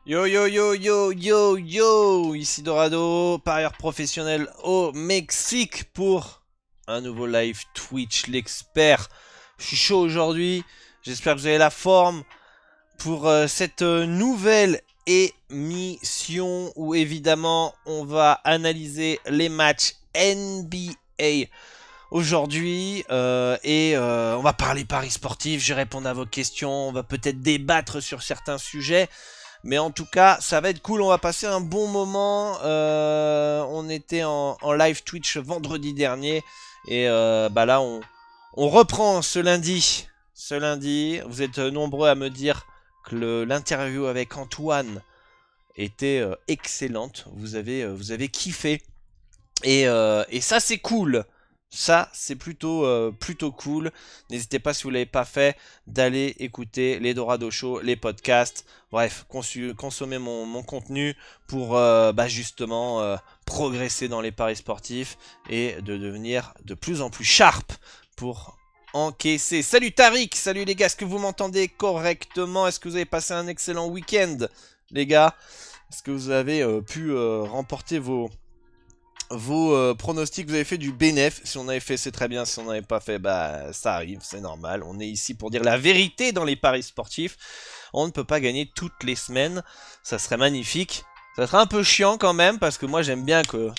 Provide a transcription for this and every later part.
Yo yo yo yo yo yo, ici Dorado, parieur professionnel au Mexique pour un nouveau live Twitch, l'expert. Je suis chaud aujourd'hui, j'espère que vous avez la forme pour cette nouvelle émission où évidemment on va analyser les matchs NBA aujourd'hui on va parler paris sportif, je vais répondre à vos questions, on va peut-être débattre sur certains sujets. Mais en tout cas, ça va être cool, on va passer un bon moment. On était en live Twitch vendredi dernier. Et là, on reprend ce lundi. Ce lundi, vous êtes nombreux à me dire que l'interview avec Antoine était excellente. Vous avez kiffé. Et ça, c'est cool. Ça, c'est plutôt cool. N'hésitez pas, si vous ne l'avez pas fait, d'aller écouter les Dorado Show, les podcasts. Bref, consommer mon contenu pour justement progresser dans les paris sportifs et de devenir de plus en plus sharp pour encaisser. Salut Tariq, salut les gars, est-ce que vous m'entendez correctement? Est-ce que vous avez passé un excellent week-end, les gars? Est-ce que vous avez pu remporter vos pronostics? Vous avez fait du bénéf? Si on avait fait, c'est très bien. Si on n'avait pas fait, bah ça arrive, c'est normal. On est ici pour dire la vérité dans les paris sportifs. On ne peut pas gagner toutes les semaines. Ça serait magnifique. Ça serait un peu chiant quand même, parce que moi j'aime bien être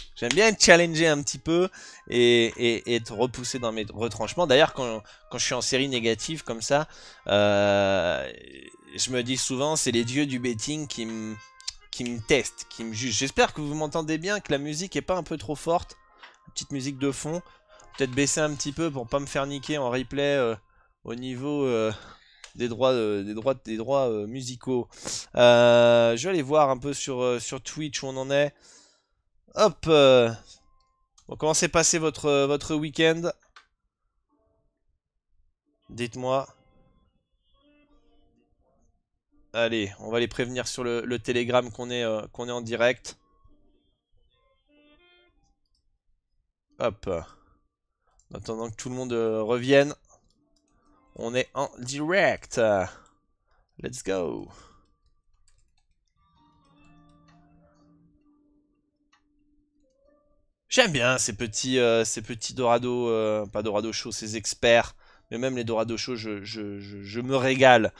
challengé un petit peu et être repoussé dans mes retranchements. D'ailleurs, quand je suis en série négative comme ça, je me dis souvent, c'est les dieux du betting qui me teste, qui me juge. J'espère que vous m'entendez bien, que la musique est pas un peu trop forte. Petite musique de fond. Peut-être baisser un petit peu pour pas me faire niquer en replay au niveau des droits musicaux. Je vais aller voir un peu sur Twitch où on en est. Hop. Bon, comment s'est passé votre week-end? Dites-moi. Allez, on va les prévenir sur le Telegram qu'on est en direct. Hop. En attendant que tout le monde revienne, on est en direct. Let's go. J'aime bien ces petits Dorado, pas Dorado Show, ces experts, mais même les Dorado Show, je me régale.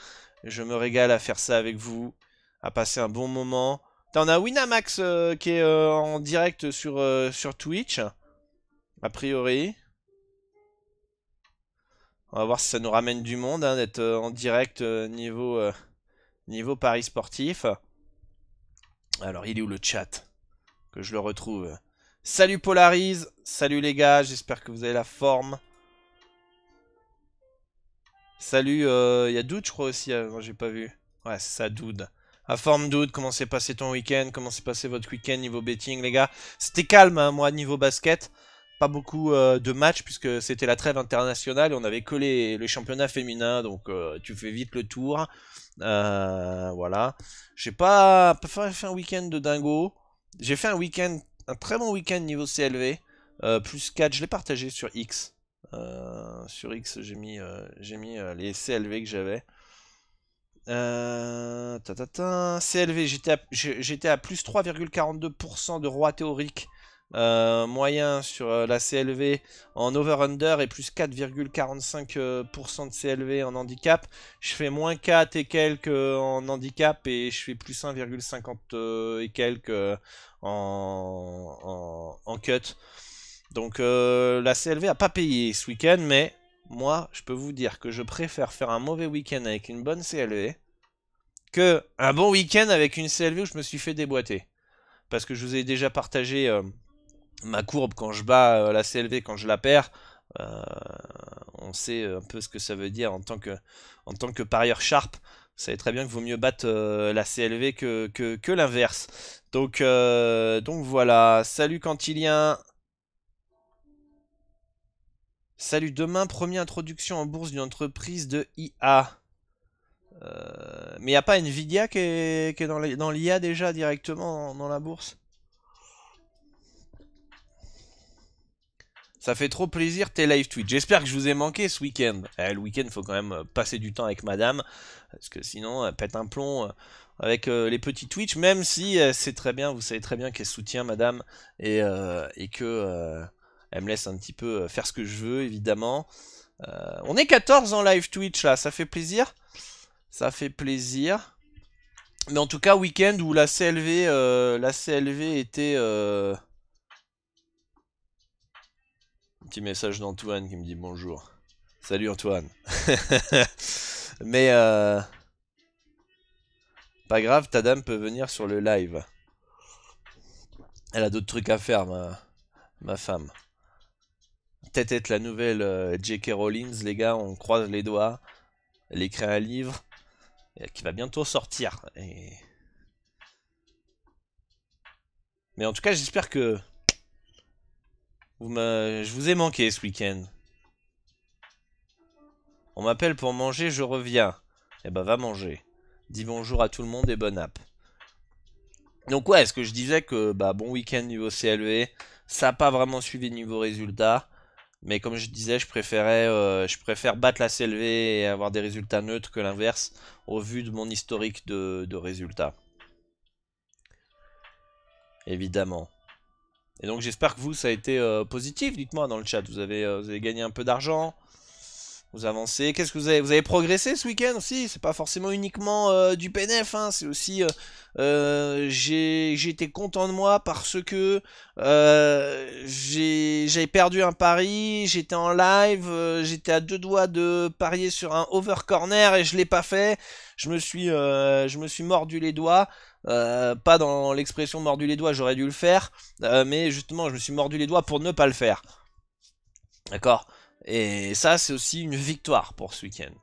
Je me régale à faire ça avec vous, à passer un bon moment. T'en as Winamax qui est en direct sur Twitch, a priori. On va voir si ça nous ramène du monde hein, d'être en direct niveau paris sportif. Alors, il est où le chat? Que je le retrouve. Salut Polarise, salut les gars, j'espère que vous avez la forme. Salut, il y a Dude je crois aussi, non j'ai pas vu. Ouais c'est ça Dude. À forme Dude, comment s'est passé ton week-end? Comment s'est passé votre week-end niveau betting les gars? C'était calme hein, moi niveau basket. Pas beaucoup de matchs puisque c'était la trêve internationale et on avait que les championnats féminins donc tu fais vite le tour. Voilà. J'ai pas fait un week-end de dingo. J'ai fait un très bon week-end niveau CLV. Plus 4, je l'ai partagé sur X. Sur X, j'ai mis les CLV que j'avais. CLV, j'étais à plus 3,42% de roi théorique moyen sur la CLV en over-under et plus 4,45% de CLV en handicap. Je fais moins 4 et quelques en handicap et je fais plus 1,50 et quelques en cut. Donc la CLV a pas payé ce week-end, mais moi je peux vous dire que je préfère faire un mauvais week-end avec une bonne CLV que un bon week-end avec une CLV où je me suis fait déboîter. Parce que je vous ai déjà partagé ma courbe quand je bats la CLV, quand je la perds. Euh, on sait un peu ce que ça veut dire en tant que parieur sharp. Vous savez très bien qu'il vaut mieux battre la CLV que l'inverse. Donc voilà. Salut Quentilien. Salut, demain, première introduction en bourse d'une entreprise de IA. Mais il n'y a pas Nvidia qui est dans l'IA déjà directement dans la bourse? Ça fait trop plaisir tes live Twitch. J'espère que je vous ai manqué ce week-end. Le week-end, il faut quand même passer du temps avec madame. Parce que sinon, elle pète un plomb avec les petits Twitch, même si c'est très bien, vous savez très bien qu'elle soutient madame et que elle me laisse un petit peu faire ce que je veux, évidemment. On est 14 en live Twitch là, ça fait plaisir. Ça fait plaisir. Mais en tout cas, week-end où la CLV était... Petit message d'Antoine qui me dit bonjour. Salut Antoine. Mais pas grave, ta dame peut venir sur le live. Elle a d'autres trucs à faire, ma femme. Peut-être être la nouvelle J.K. Rowling, les gars, on croise les doigts. Elle écrit un livre qui va bientôt sortir. Mais en tout cas, j'espère que je vous ai manqué ce week-end. On m'appelle pour manger, je reviens. Eh ben, va manger. Dis bonjour à tout le monde et bonne app. Donc ouais, ce que je disais que bah bon week-end niveau CLV, ça n'a pas vraiment suivi niveau résultat. Mais comme je disais, je préfère battre la CLV et avoir des résultats neutres que l'inverse, au vu de mon historique de résultats. Évidemment. Et donc j'espère que vous, ça a été positif. Dites-moi dans le chat, vous avez gagné un peu d'argent, vous avancez. Qu'est-ce que vous avez progressé ce week-end aussi? C'est pas forcément uniquement du PNF, hein. C'est aussi j'ai été content de moi parce que j'avais perdu un pari, j'étais en live, j'étais à 2 doigts de parier sur un over corner et je l'ai pas fait. Je me suis mordu les doigts. Pas dans l'expression mordu les doigts, j'aurais dû le faire, mais justement je me suis mordu les doigts pour ne pas le faire. D'accord? Et ça, c'est aussi une victoire pour ce week-end.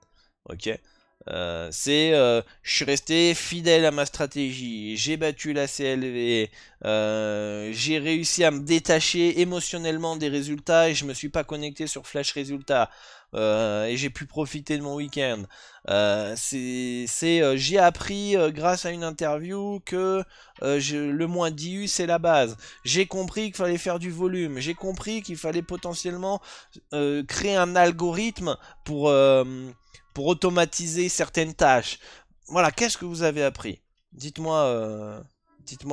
Ok? Je suis resté fidèle à ma stratégie. J'ai battu la CLV. J'ai réussi à me détacher émotionnellement des résultats et je me suis pas connecté sur Flash Résultats. Et j'ai pu profiter de mon week-end. J'ai appris grâce à une interview que le moins 10 c'est la base. J'ai compris qu'il fallait faire du volume. J'ai compris qu'il fallait potentiellement créer un algorithme pour automatiser certaines tâches. Voilà, qu'est-ce que vous avez appris? Dites-moi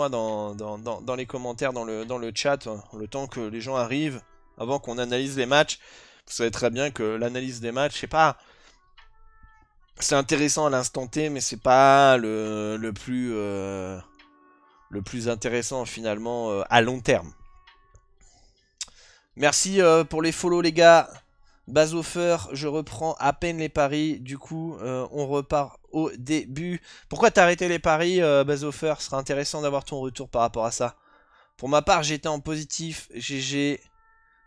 dans les commentaires, dans le chat, le temps que les gens arrivent, avant qu'on analyse les matchs. Vous savez très bien que l'analyse des matchs, c'est pas... C'est intéressant à l'instant T, mais c'est pas le plus intéressant finalement à long terme. Merci pour les follows les gars. Basofer, je reprends à peine les paris. Du coup, on repart au début. Pourquoi t'as arrêté les paris, Basofer? Ce sera intéressant d'avoir ton retour par rapport à ça. Pour ma part, j'étais en positif. GG.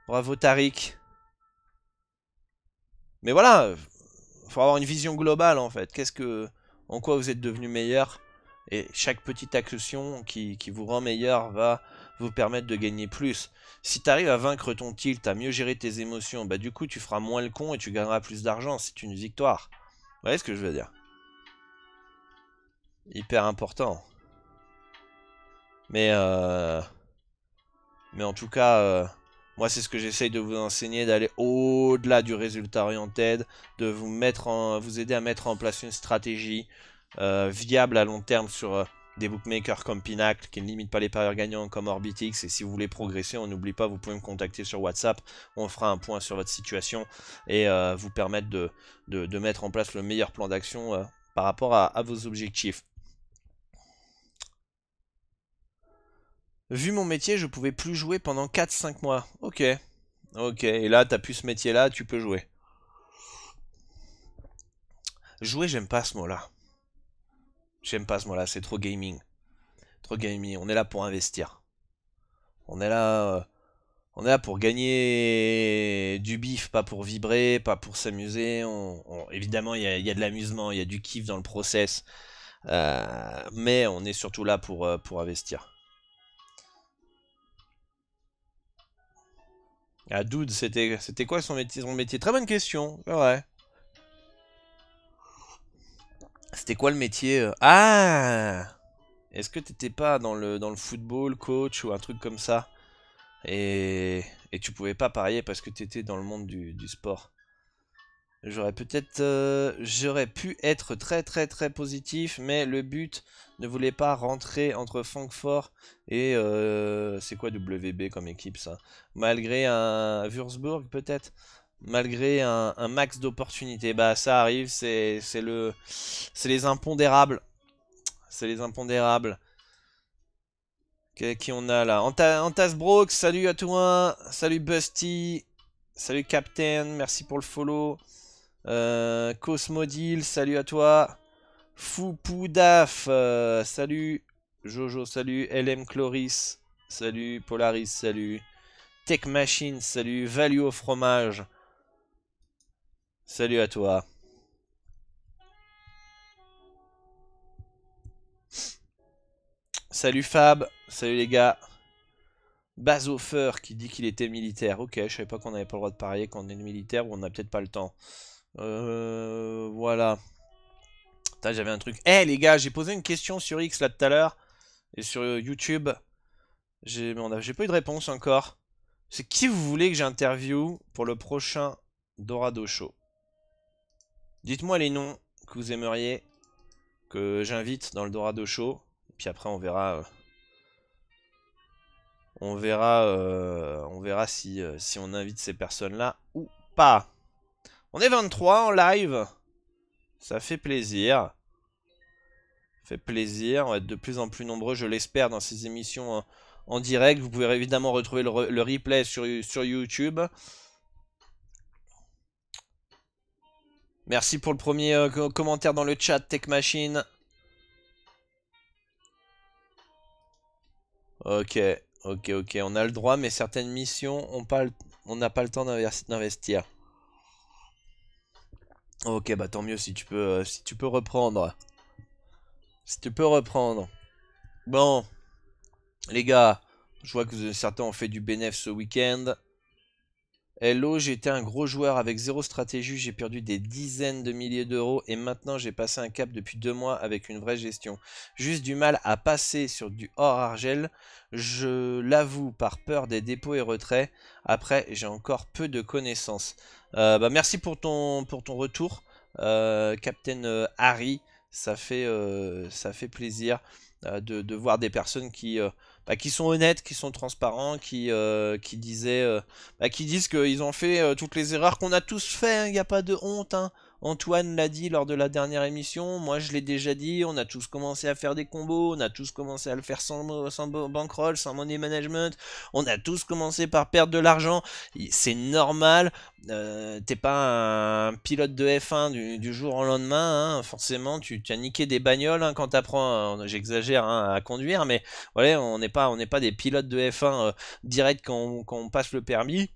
Bravo Tariq. Mais voilà, faut avoir une vision globale en fait. En quoi vous êtes devenu meilleur? Et chaque petite action qui vous rend meilleur va vous permettre de gagner plus. Si tu arrives à vaincre ton tilt, à mieux gérer tes émotions, bah du coup tu feras moins le con et tu gagneras plus d'argent. C'est une victoire. Vous voyez ce que je veux dire? Hyper important. Mais en tout cas, moi c'est ce que j'essaye de vous enseigner, d'aller au-delà du résultat oriented, de vous aider à mettre en place une stratégie viable à long terme sur des bookmakers comme Pinacle qui ne limitent pas les parieurs gagnants comme Orbitix. Et si vous voulez progresser, on n'oublie pas, vous pouvez me contacter sur WhatsApp, on fera un point sur votre situation et vous permettre de mettre en place le meilleur plan d'action par rapport à vos objectifs. Vu mon métier, je pouvais plus jouer pendant 4-5 mois. Ok. Ok, et là, t'as plus ce métier-là, tu peux jouer. Jouer, j'aime pas ce mot-là. J'aime pas ce mot-là, c'est trop gaming. Trop gaming, on est là pour investir. On est là pour gagner du bif, pas pour vibrer, pas pour s'amuser. Évidemment, il y a de l'amusement, il y a du kiff dans le process. Mais on est surtout là pour investir. Ah, Dude, c'était quoi son métier? Très bonne question, c'est vrai. C'était quoi le métier? Ah! Est-ce que t'étais pas dans le football, coach ou un truc comme ça? Et tu pouvais pas parier parce que t'étais dans le monde du sport. J'aurais pu être très positif, mais le but ne voulait pas rentrer entre Francfort et c'est quoi WB comme équipe ça? Malgré un Würzburg peut-être, malgré un max d'opportunités. Bah ça arrive, c'est les impondérables, c'est les impondérables. Qui on a là? Antasbrook, salut à toi, salut Busty, salut Captain, merci pour le follow. Cosmodil, salut à toi. Foupoudaf, salut. Jojo, salut. LM Chloris, salut. Polaris, salut. Tech Machine, salut. Value au fromage, salut à toi. Salut Fab, salut les gars. Bazofer qui dit qu'il était militaire. Ok, je savais pas qu'on avait pas le droit de parier quand on est militaire ou on a peut-être pas le temps. Voilà. J'avais un truc. Eh les gars, j'ai posé une question sur X là tout à l'heure et sur YouTube. J'ai pas eu de réponse encore. C'est qui vous voulez que j'interviewe pour le prochain Dorado Show? Dites-moi les noms que vous aimeriez que j'invite dans le Dorado Show. Et puis après on verra. On verra si on invite ces personnes-là ou pas. On est 23 en live. Ça fait plaisir. Fait plaisir. On va être de plus en plus nombreux, je l'espère, dans ces émissions en direct. Vous pouvez évidemment retrouver le replay sur YouTube. Merci pour le premier commentaire dans le chat, Tech Machine. Ok, ok. On a le droit, mais certaines missions, on n'a pas le temps d'investir. Ok, bah tant mieux si tu peux reprendre. Si tu peux reprendre. Bon, les gars, je vois que certains ont fait du bénéf ce week-end. Hello, j'étais un gros joueur avec zéro stratégie, j'ai perdu des dizaines de milliers d'euros et maintenant j'ai passé un cap depuis 2 mois avec une vraie gestion. Juste du mal à passer sur du hors argel, je l'avoue par peur des dépôts et retraits. Après, j'ai encore peu de connaissances. Bah, merci pour ton retour, Captain Harry. Ça fait plaisir de voir des personnes qui sont honnêtes, qui sont transparents, qui disent qu'ils ont fait toutes les erreurs qu'on a tous fait, il n'y a pas de honte. Hein. Antoine l'a dit lors de la dernière émission, moi je l'ai déjà dit, on a tous commencé à faire des combos, on a tous commencé à le faire sans bankroll, sans money management, on a tous commencé par perdre de l'argent, c'est normal. T'es pas un pilote de F1 du jour au lendemain, hein. Forcément tu as niqué des bagnoles hein, quand t'apprends, j'exagère, hein, à conduire, mais voilà, on n'est pas des pilotes de F1 direct quand on passe le permis.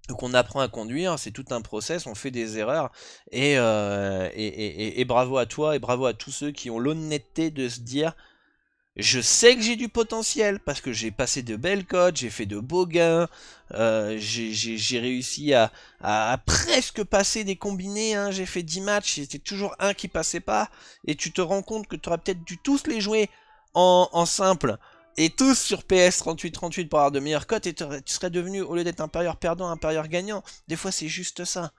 Donc on apprend à conduire, c'est tout un process, on fait des erreurs, et bravo à toi, et bravo à tous ceux qui ont l'honnêteté de se dire je sais que j'ai du potentiel parce que j'ai passé de belles cotes, j'ai fait de beaux gains, j'ai réussi à presque passer des combinés, hein, j'ai fait 10 matchs, c'était toujours un qui passait pas, et tu te rends compte que tu aurais peut-être dû tous les jouer en simple, et tous sur PS 38-38 pour avoir de meilleures cotes, et tu serais devenu, au lieu d'être un parieur perdant, un parieur gagnant. Des fois c'est juste ça,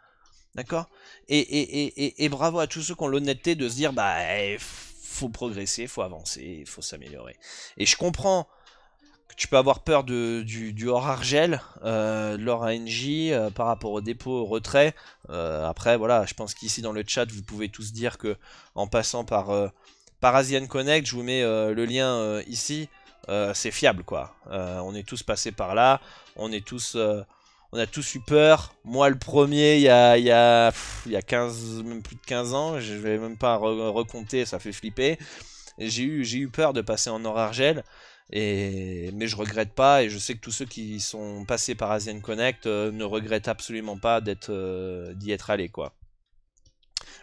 d'accord, et bravo à tous ceux qui ont l'honnêteté de se dire, bah, faut progresser, faut avancer, faut s'améliorer. Et je comprends que tu peux avoir peur du hors-argel, de l'hors-ANJ, par rapport au dépôt, au retrait. Après, voilà, je pense qu'ici dans le chat, vous pouvez tous dire que en passant par Asian Connect, je vous mets le lien ici, c'est fiable, quoi. On est tous passés par là, on a tous eu peur. Moi, le premier, il y a 15, même plus de 15 ans, je vais même pas recompter, ça fait flipper. J'ai eu peur de passer en hors-argel, mais je regrette pas, et je sais que tous ceux qui sont passés par Asian Connect ne regrettent absolument pas d'y être allés, quoi.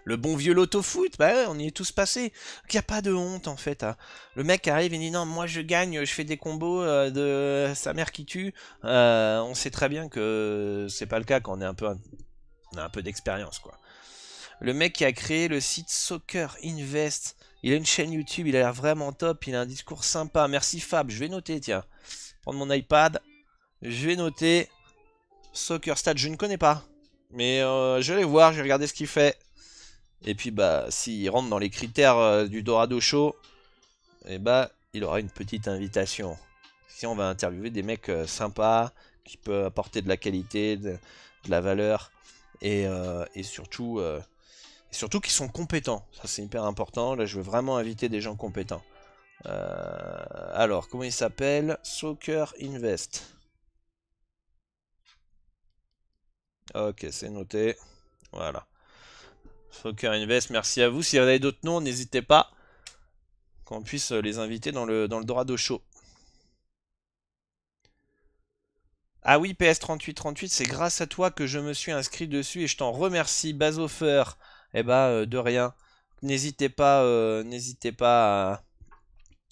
Le bon vieux loto-foot, bah ouais, on y est tous passés. Il n'y a pas de honte en fait. Hein. Le mec arrive et dit non, moi je gagne, je fais des combos de sa mère qui tue. On sait très bien que c'est pas le cas quand on a un peu d'expérience, quoi. Le mec qui a créé le site Soccer Invest, il a une chaîne YouTube, il a l'air vraiment top, il a un discours sympa. Merci Fab, je vais noter, tiens. Prendre mon iPad, je vais noter Soccer Stat, je ne connais pas. Mais je vais aller voir, je vais regarder ce qu'il fait. Et puis bah s'il rentre dans les critères du Dorado Show, et bah il aura une petite invitation. Si on va interviewer des mecs sympas, qui peuvent apporter de la qualité, de la valeur, et surtout qui sont compétents. Ça c'est hyper important. Là je veux vraiment inviter des gens compétents. Alors comment il s'appelle? Soccer Invest. Ok, c'est noté. Voilà. Soccer Invest, merci à vous. Si vous avez d'autres noms, n'hésitez pas qu'on puisse les inviter dans le Dorado Show. Ah oui, PS3838, c'est grâce à toi que je me suis inscrit dessus et je t'en remercie, Bazofer. Eh bah, de rien. N'hésitez pas à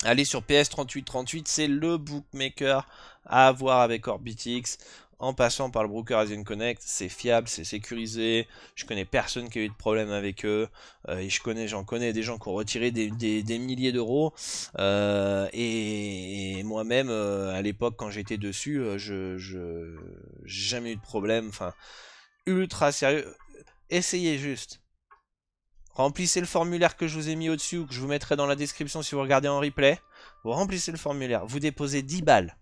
aller sur PS3838, c'est le bookmaker à avoir avec Orbitix. En passant par le broker Asian Connect, c'est fiable, c'est sécurisé. Je connais personne qui a eu de problème avec eux. Et j'en connais des gens qui ont retiré des milliers d'euros. Et moi-même, à l'époque, quand j'étais dessus, j'ai jamais eu de problème. Enfin, ultra sérieux. Essayez juste. Remplissez le formulaire que je vous ai mis au-dessus ou que je vous mettrai dans la description si vous regardez en replay. Vous remplissez le formulaire, vous déposez 10 balles.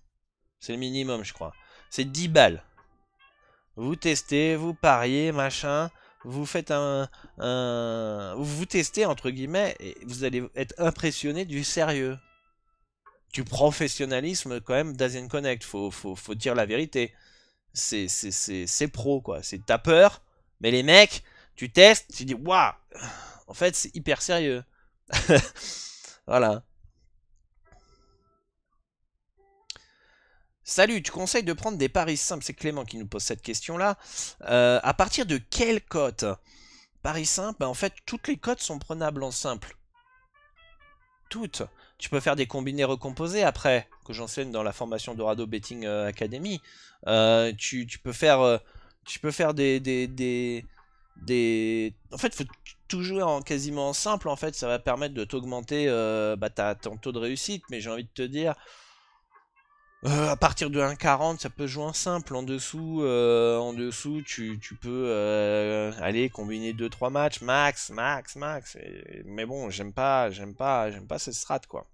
C'est le minimum, je crois. C'est 10 balles. Vous testez, vous pariez, machin. Vous faites vous testez, entre guillemets, et vous allez être impressionné du sérieux. Du professionnalisme, quand même, d'Asian Connect. Faut dire la vérité. C'est pro, quoi. T'as peur, mais les mecs, tu testes, tu dis, waouh, en fait, c'est hyper sérieux. Voilà. Salut, tu conseilles de prendre des paris simples, c'est Clément qui nous pose cette question-là. À partir de quelle cote? Paris simple, en fait, toutes les cotes sont prenables en simple. Toutes. Tu peux faire des combinés recomposés après, que j'enseigne dans la formation Dorado Betting Academy. Tu peux faire En fait, faut tout jouer en quasiment en simple. En fait, ça va permettre de t'augmenter ton taux de réussite. Mais j'ai envie de te dire, à partir de 1,40, ça peut jouer en simple. En dessous, tu peux aller combiner deux trois matchs, max, max, max. Mais bon, j'aime pas cette strat, quoi.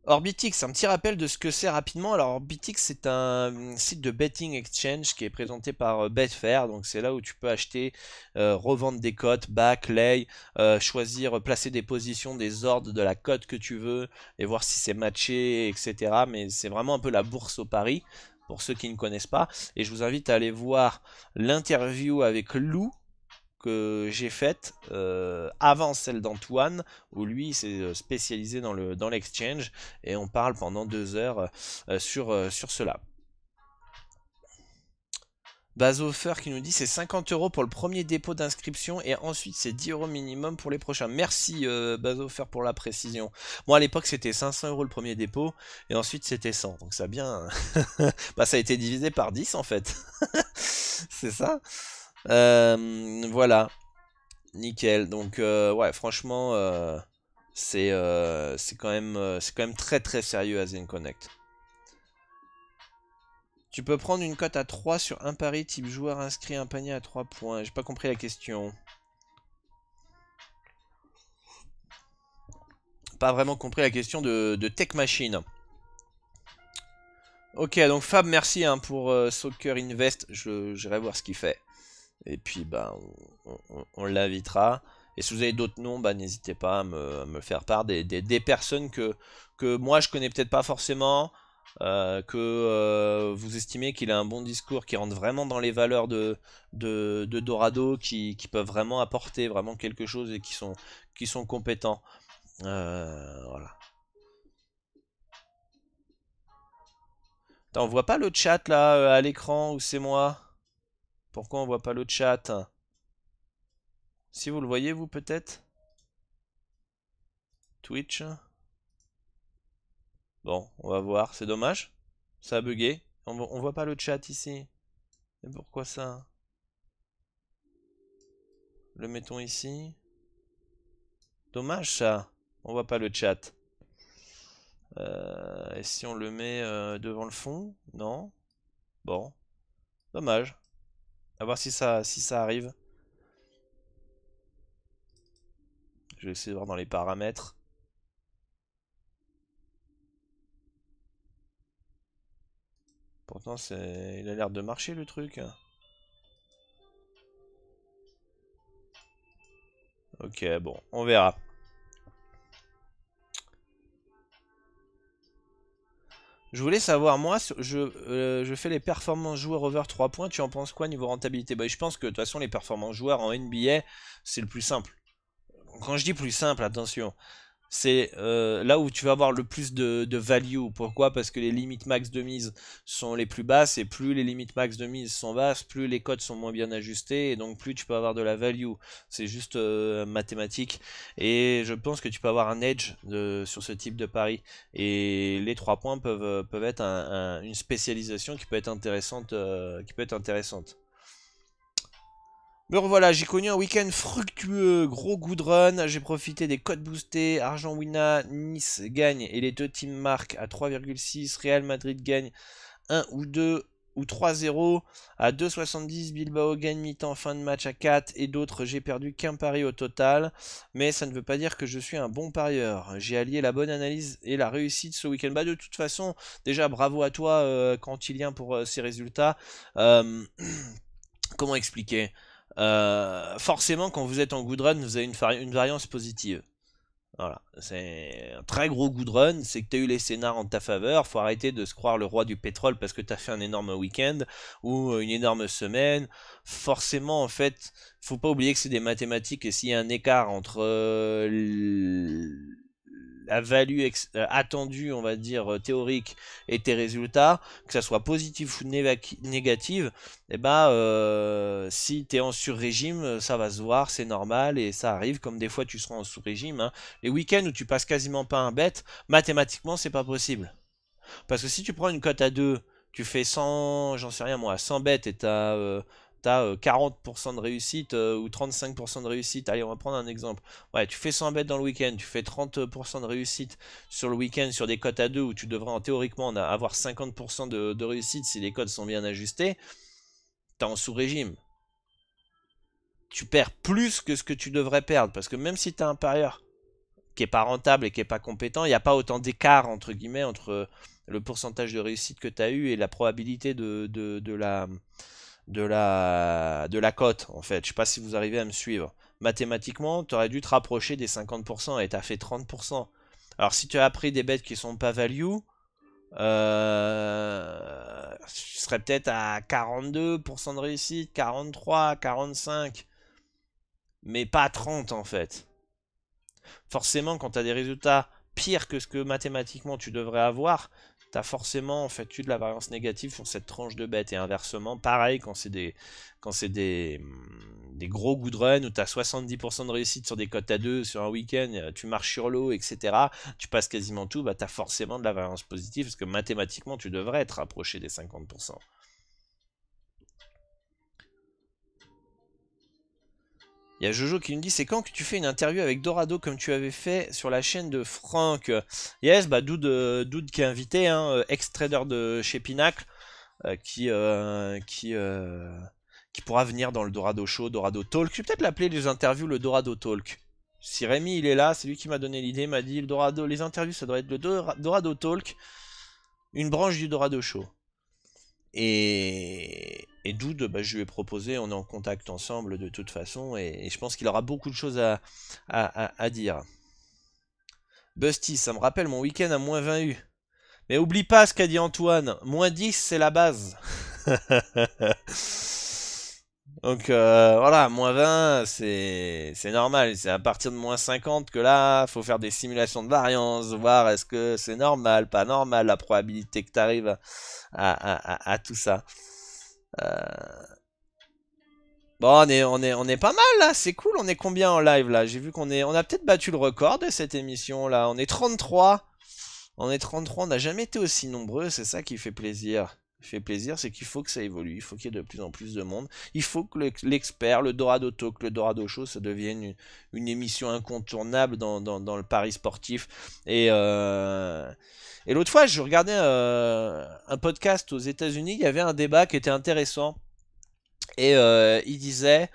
Orbitix, un petit rappel de ce que c'est rapidement. Alors Orbitix, c'est un site de betting exchange qui est présenté par Betfair. Donc c'est là où tu peux acheter, revendre des cotes, back, lay, choisir, placer des positions, des ordres de la cote que tu veux et voir si c'est matché, etc. Mais c'est vraiment un peu la bourse au paris pour ceux qui ne connaissent pas. Et je vous invite à aller voir l'interview avec Lou que j'ai faite avant celle d'Antoine, où lui s'est spécialisé dans l'exchange, et on parle pendant 2 heures sur cela. Bazofer qui nous dit c'est 50 € pour le premier dépôt d'inscription et ensuite c'est 10 € minimum pour les prochains. Merci Bazofer pour la précision. Moi à l'époque c'était 500 € le premier dépôt et ensuite c'était 100. Donc ça a bien. Bah, ça a été divisé par 10 en fait. C'est ça. Voilà. Nickel. Donc ouais, franchement, c'est quand même très très sérieux à Zen Connect. Tu peux prendre une cote à 3 sur un pari type joueur inscrit un panier à 3 points. J'ai pas compris la question. Pas vraiment compris la question de Tech Machine. Ok, donc Fab, merci hein, pour Soccer Invest. J'irai voir ce qu'il fait. Et puis bah on l'invitera. Et si vous avez d'autres noms, bah n'hésitez pas à me faire part des personnes que moi je connais peut-être pas forcément, que vous estimez qu'il a un bon discours, qui rentre vraiment dans les valeurs de Dorado, qui peuvent vraiment apporter vraiment quelque chose et qui sont compétents. Voilà. Attends, on voit pas le chat là à l'écran où c'est moi? Pourquoi on voit pas le chat? Si vous le voyez vous peut-être? Twitch. Bon, on va voir, c'est dommage. Ça a bugué. On voit pas le chat ici. Mais pourquoi ça? Le mettons ici. Dommage ça. On voit pas le chat. Et si on le met devant le fond? Non? Bon, dommage. À voir si ça arrive. Je vais essayer de voir dans les paramètres. Pourtant, il a l'air de marcher le truc. Ok, bon, on verra. Je voulais savoir, moi, je fais les performances joueurs over 3 points, tu en penses quoi niveau rentabilité? Bah, je pense que de toute façon, les performances joueurs en NBA, c'est le plus simple. Quand je dis plus simple, attention, c'est là où tu vas avoir le plus de value. Pourquoi? Parce que les limites max de mise sont les plus basses, et plus les limites max de mise sont basses, plus les codes sont moins bien ajustés, et donc plus tu peux avoir de la value. C'est juste mathématique. Et je pense que tu peux avoir un edge sur ce type de pari. Et les 3 points peuvent être une spécialisation qui peut être intéressante. Me revoilà, j'ai connu un week-end fructueux, gros good run, j'ai profité des codes boostés, Argent Wina, Nice gagne et les deux teams marquent à 3,6, Real Madrid gagne 1 ou 2 ou 3-0, à 2,70, Bilbao gagne mi-temps, fin de match à 4 et d'autres, j'ai perdu qu'un pari au total, mais ça ne veut pas dire que je suis un bon parieur. J'ai allié la bonne analyse et la réussite ce week-end. Bah de toute façon, déjà bravo à toi Quentilien pour ces résultats. Euh, Comment expliquer? Forcément, quand vous êtes en good run, vous avez une variance positive. Voilà, c'est un très gros good run, c'est que tu as eu les scénars en ta faveur, faut arrêter de se croire le roi du pétrole parce que tu as fait un énorme week-end ou une énorme semaine. Forcément, en fait, faut pas oublier que c'est des mathématiques et s'il y a un écart entre la value attendue, on va dire, théorique et tes résultats, que ça soit positif ou négatif, et bah, si tu es en sur-régime, ça va se voir, c'est normal, et ça arrive, comme des fois tu seras en sous-régime. Hein. Les week-ends où tu passes quasiment pas un bet, mathématiquement, c'est pas possible. Parce que si tu prends une cote à 2, tu fais 100, j'en sais rien moi, 100 bêtes et t'as 40% de réussite ou 35% de réussite. Allez, on va prendre un exemple. Ouais, tu fais 100 bêtes dans le week-end, tu fais 30% de réussite sur le week-end sur des cotes à 2 où tu devrais théoriquement avoir 50% de réussite si les cotes sont bien ajustés. T'es en sous-régime. Tu perds plus que ce que tu devrais perdre parce que même si t'as un parieur qui est pas rentable et qui est pas compétent, il n'y a pas autant d'écart entre guillemets entre le pourcentage de réussite que tu as eu et la probabilité de la cote en fait. Je sais pas si vous arrivez à me suivre. Mathématiquement, tu aurais dû te rapprocher des 50% et tu as fait 30%. Alors si tu as pris des bêtes qui sont pas value, tu serais peut-être à 42% de réussite, 43, 45, mais pas 30 en fait. Forcément, quand tu as des résultats pires que ce que mathématiquement tu devrais avoir, tu as forcément en fait eu de la variance négative sur cette tranche de bête. Et inversement, pareil, quand c'est des gros good run où tu as 70% de réussite sur des cotes à 2 sur un week-end, tu marches sur l'eau, etc., tu passes quasiment tout, bah, tu as forcément de la variance positive parce que mathématiquement tu devrais être rapproché des 50%. Il y a Jojo qui nous dit c'est quand que tu fais une interview avec Dorado comme tu avais fait sur la chaîne de Franck. Yes, bah Doud qui est invité, hein, ex-trader de chez Pinacle, qui pourra venir dans le Dorado Show, Dorado Talk. Je vais peut-être l'appeler les interviews le Dorado Talk. Si Rémi il est là, c'est lui qui m'a donné l'idée, m'a dit le Dorado, les interviews ça doit être le Dorado Talk, une branche du Dorado Show. Et Doud, bah, je lui ai proposé, on est en contact ensemble de toute façon, et je pense qu'il aura beaucoup de choses à dire. Busty, ça me rappelle mon week-end à moins 20 U. Mais oublie pas ce qu'a dit Antoine, moins 10 c'est la base. Donc voilà, moins 20 c'est normal, c'est à partir de moins 50 que là, faut faire des simulations de variance, voir est-ce que c'est normal, pas normal, la probabilité que tu arrives à tout ça. Bon, on est pas mal là, c'est cool, on est combien en live là? J'ai vu on a peut-être battu le record de cette émission là, on est 33. On est 33, on n'a jamais été aussi nombreux, c'est ça qui fait plaisir. fait plaisir, c'est qu'il faut que ça évolue, il faut qu'il y ait de plus en plus de monde, il faut que l'expert, le Dorado Talk, le Dorado Show, ça devienne une émission incontournable dans le pari sportif. Et l'autre fois, je regardais un podcast aux États-Unis, il y avait un débat qui était intéressant, et il disait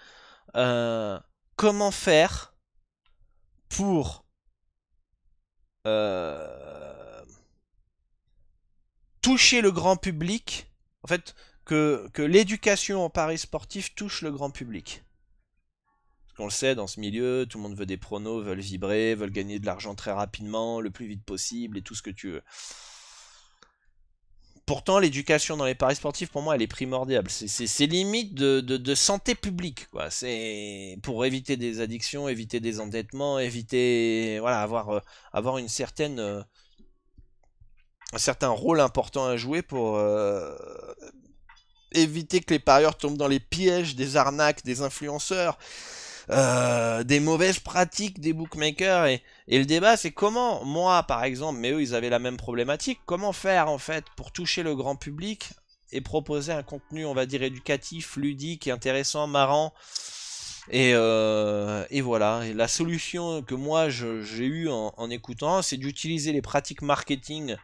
comment faire pour toucher le grand public, en fait, que l'éducation en paris sportif touche le grand public. Parce qu'on le sait, dans ce milieu, tout le monde veut des pronos, veulent vibrer, veulent gagner de l'argent très rapidement, le plus vite possible, et tout ce que tu veux. Pourtant, l'éducation dans les paris sportifs, pour moi, elle est primordiale. C'est limite de santé publique, quoi. C'est pour éviter des addictions, éviter des endettements, éviter, voilà, avoir une certaine, un certain rôle important à jouer pour éviter que les parieurs tombent dans les pièges des arnaques, des influenceurs, des mauvaises pratiques des bookmakers. Et le débat, c'est comment, moi par exemple, mais eux ils avaient la même problématique, comment faire en fait pour toucher le grand public et proposer un contenu, on va dire, éducatif, ludique, intéressant, marrant. Et voilà, et la solution que moi j'ai eue en écoutant, c'est d'utiliser les pratiques marketing,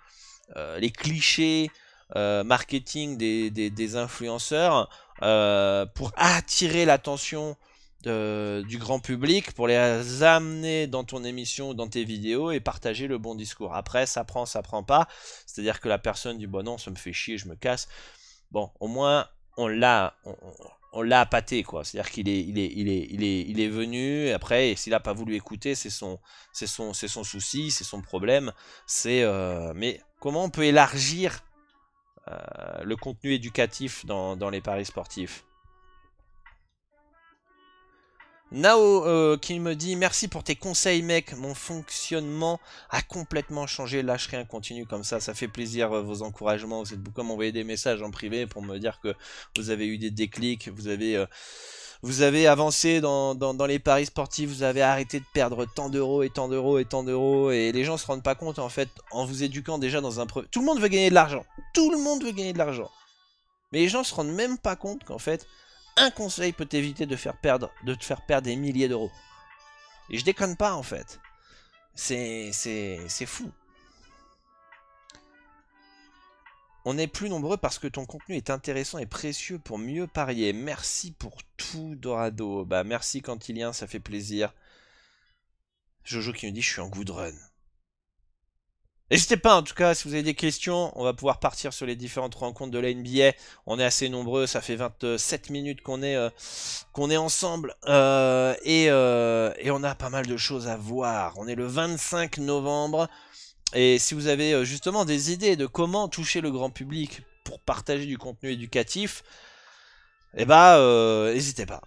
les clichés marketing des influenceurs pour attirer l'attention du grand public, pour les amener dans ton émission, dans tes vidéos et partager le bon discours. Après, ça prend pas. C'est-à-dire que la personne dit bon non, ça me fait chier, je me casse. Bon, au moins on l'a appâté, quoi. C'est-à-dire qu'il est venu. Et après, et s'il a pas voulu écouter, c'est son souci, c'est son problème. Mais comment on peut élargir le contenu éducatif dans les paris sportifs? Nao qui me dit merci pour tes conseils mec, mon fonctionnement a complètement changé, lâche rien, continue comme ça fait plaisir vos encouragements, vous êtes beaucoup à m'envoyer des messages en privé pour me dire que vous avez eu des déclics, vous avez avancé dans les paris sportifs, vous avez arrêté de perdre tant d'euros et tant d'euros et tant d'euros, et les gens se rendent pas compte en fait, en vous éduquant déjà dans un premier... Tout le monde veut gagner de l'argent, tout le monde veut gagner de l'argent, mais les gens se rendent même pas compte qu'en fait un conseil peut t'éviter de te faire perdre des milliers d'euros. Et je déconne pas en fait. C'est fou. On est plus nombreux parce que ton contenu est intéressant et précieux pour mieux parier. Merci pour tout Dorado. Bah merci Quentilien, ça fait plaisir. Jojo qui me dit je suis en good run. N'hésitez pas en tout cas, si vous avez des questions, on va pouvoir partir sur les différentes rencontres de la NBA. On est assez nombreux, ça fait 27 minutes qu'on est ensemble et on a pas mal de choses à voir. On est le 25 novembre et si vous avez justement des idées de comment toucher le grand public pour partager du contenu éducatif, eh bah n'hésitez pas.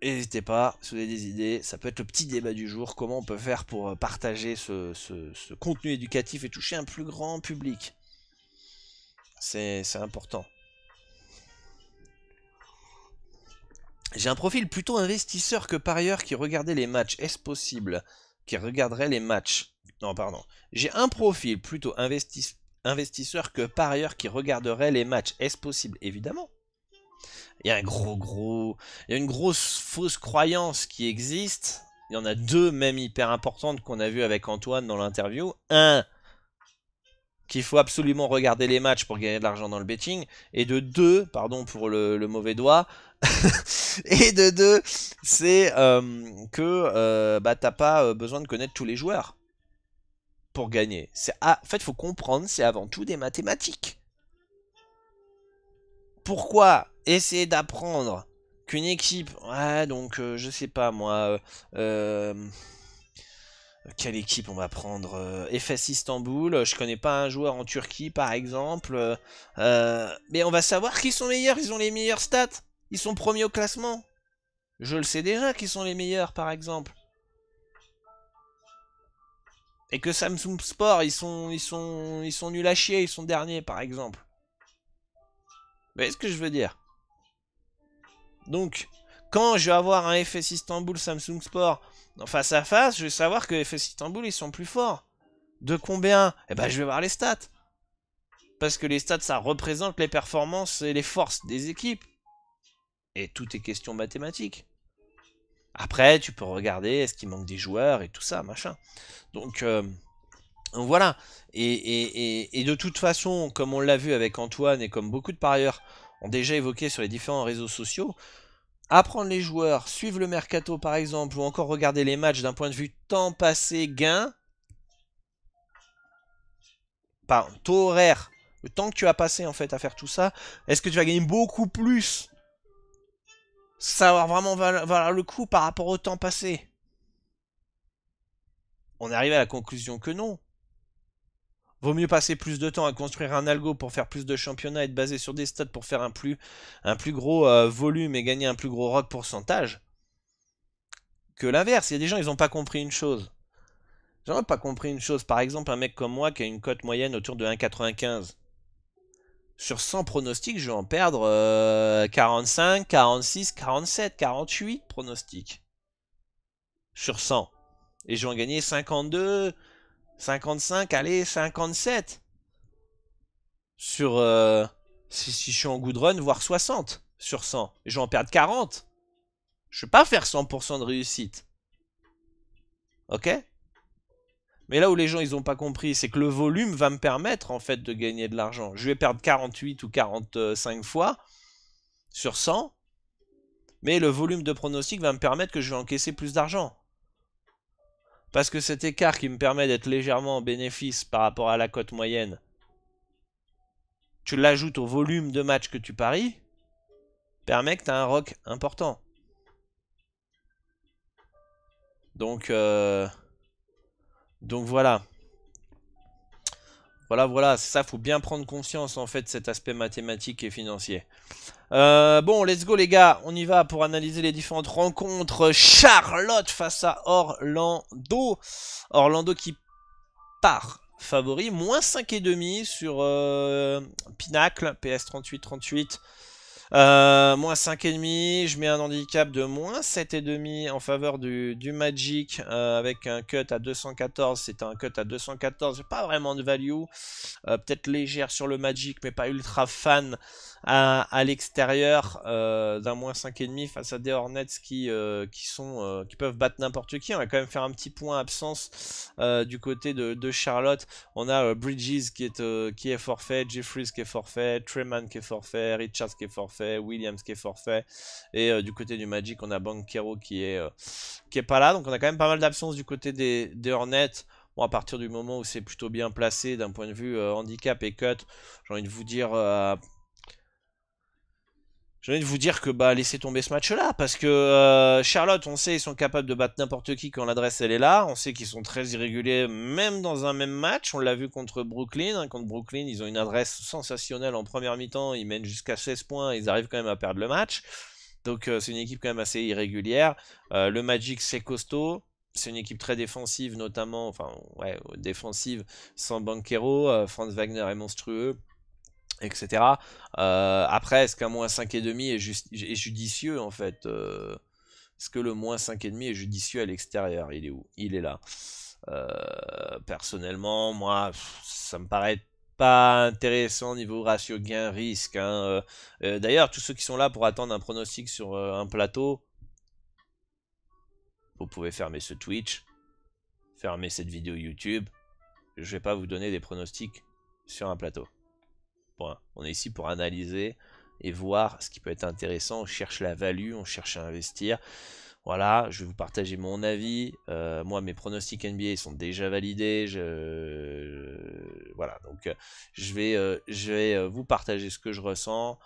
N'hésitez pas, si vous avez des idées, ça peut être le petit débat du jour, comment on peut faire pour partager ce contenu éducatif et toucher un plus grand public. C'est important. J'ai un profil plutôt investisseur que parieur qui regardait les matchs. Est-ce possible qui regarderait les matchs? Non, pardon. J'ai un profil plutôt investisseur que parieur qui regarderait les matchs. Est-ce possible? Évidemment. Il y a une grosse fausse croyance qui existe. Il y en a deux même hyper importantes qu'on a vu avec Antoine dans l'interview. Un, qu'il faut absolument regarder les matchs pour gagner de l'argent dans le betting. Et de deux, pardon pour le mauvais doigt. Et de deux, c'est que t'as pas besoin de connaître tous les joueurs pour gagner. En fait, il faut comprendre, c'est avant tout des mathématiques. Pourquoi essayer d'apprendre qu'une équipe, ouais, donc je sais pas moi, quelle équipe on va prendre, FS Istanbul, je connais pas un joueur en Turquie par exemple, mais on va savoir qui sont meilleurs, ils ont les meilleures stats, ils sont premiers au classement. Je le sais déjà qui sont les meilleurs par exemple. Et que Samsung Sport, ils sont nuls à chier, ils sont derniers par exemple. Vous voyez ce que je veux dire? Donc, quand je vais avoir un FS Istanbul Samsung Sport en face à face, je vais savoir que FS Istanbul, ils sont plus forts. De combien? Eh ben, je vais voir les stats. parce que les stats, ça représente les performances et les forces des équipes. Et tout est question mathématique. Après, tu peux regarder, est-ce qu'il manque des joueurs et tout ça, machin. Donc voilà. Et de toute façon, comme on l'a vu avec Antoine et comme beaucoup de parieurs ont déjà évoqué sur les différents réseaux sociaux, apprendre les joueurs, suivre le mercato par exemple, ou encore regarder les matchs d'un point de vue temps passé, gain, taux horaire, le temps que tu as passé en fait à faire tout ça, est-ce que tu vas gagner beaucoup plus? Ça va vraiment valoir le coup par rapport au temps passé? On est arrivé à la conclusion que non. Vaut mieux passer plus de temps à construire un algo pour faire plus de championnats et être basé sur des stats pour faire un plus gros volume et gagner un plus gros rock pourcentage que l'inverse. Il y a des gens, ils n'ont pas compris une chose. Ils n'ont pas compris une chose. Par exemple, un mec comme moi qui a une cote moyenne autour de 1,95. Sur 100 pronostics, je vais en perdre 45, 46, 47, 48 pronostics. Sur 100. Et je vais en gagner 52, 55, allez, 57. Sur si je suis en good run, voire 60 sur 100. Et je vais en perdre 40. Je ne vais pas faire 100% de réussite. Ok? Mais là où les gens ils ont pas compris, c'est que le volume va me permettre en fait de gagner de l'argent. Je vais perdre 48 ou 45 fois sur 100. Mais le volume de pronostic va me permettre que je vais encaisser plus d'argent. Parce que cet écart qui me permet d'être légèrement en bénéfice par rapport à la cote moyenne, tu l'ajoutes au volume de matchs que tu paries, permet que tu as un rock important. Donc voilà. Voilà, c'est ça, faut bien prendre conscience en fait de cet aspect mathématique et financier. Bon, let's go les gars, on y va pour analyser les différentes rencontres. Charlotte face à Orlando. Orlando qui part favori, moins 5,5 sur Pinacle, PS 38-38. Moins 5,5, je mets un handicap de moins 7,5 en faveur du Magic avec un cut à 214. C'est un cut à 214, pas vraiment de value, peut-être légère sur le Magic mais pas ultra fan à l'extérieur, d'un moins 5,5 face à des Hornets qui peuvent battre n'importe qui. On va quand même faire un petit point absence du côté de Charlotte. On a Bridges qui est forfait, Jeffries qui est forfait, Treman qui est forfait, Richards qui est forfait, Williams qui est forfait, et du côté du Magic on a Banchero qui est pas là. Donc on a quand même pas mal d'absence du côté des Hornets. Bon, à partir du moment où c'est plutôt bien placé d'un point de vue handicap et cut, j'ai envie de vous dire que laissez tomber ce match-là, parce que Charlotte, on sait, ils sont capables de battre n'importe qui quand l'adresse elle est là. On sait qu'ils sont très irréguliers, même dans un même match. On l'a vu contre Brooklyn. Hein. Contre Brooklyn, ils ont une adresse sensationnelle en première mi-temps. Ils mènent jusqu'à 16 points. Ils arrivent quand même à perdre le match. Donc c'est une équipe quand même assez irrégulière. Le Magic, c'est costaud. C'est une équipe très défensive, notamment, défensive, sans Banchero. Franz Wagner est monstrueux, etc. Après, est-ce qu'un moins 5,5 est judicieux en fait? Est-ce que le moins 5,5 est judicieux à l'extérieur? Il est où? Il est là. Personnellement, moi, ça me paraît pas intéressant niveau ratio gain-risque. Hein. D'ailleurs, tous ceux qui sont là pour attendre un pronostic sur un plateau, vous pouvez fermer ce Twitch, fermer cette vidéo YouTube. Je vais pas vous donner des pronostics sur un plateau. Point. On est ici pour analyser et voir ce qui peut être intéressant. On cherche la value, on cherche à investir. Voilà, je vais vous partager mon avis. Moi, mes pronostics NBA sont déjà validés. Voilà, donc je vais vous partager ce que je ressens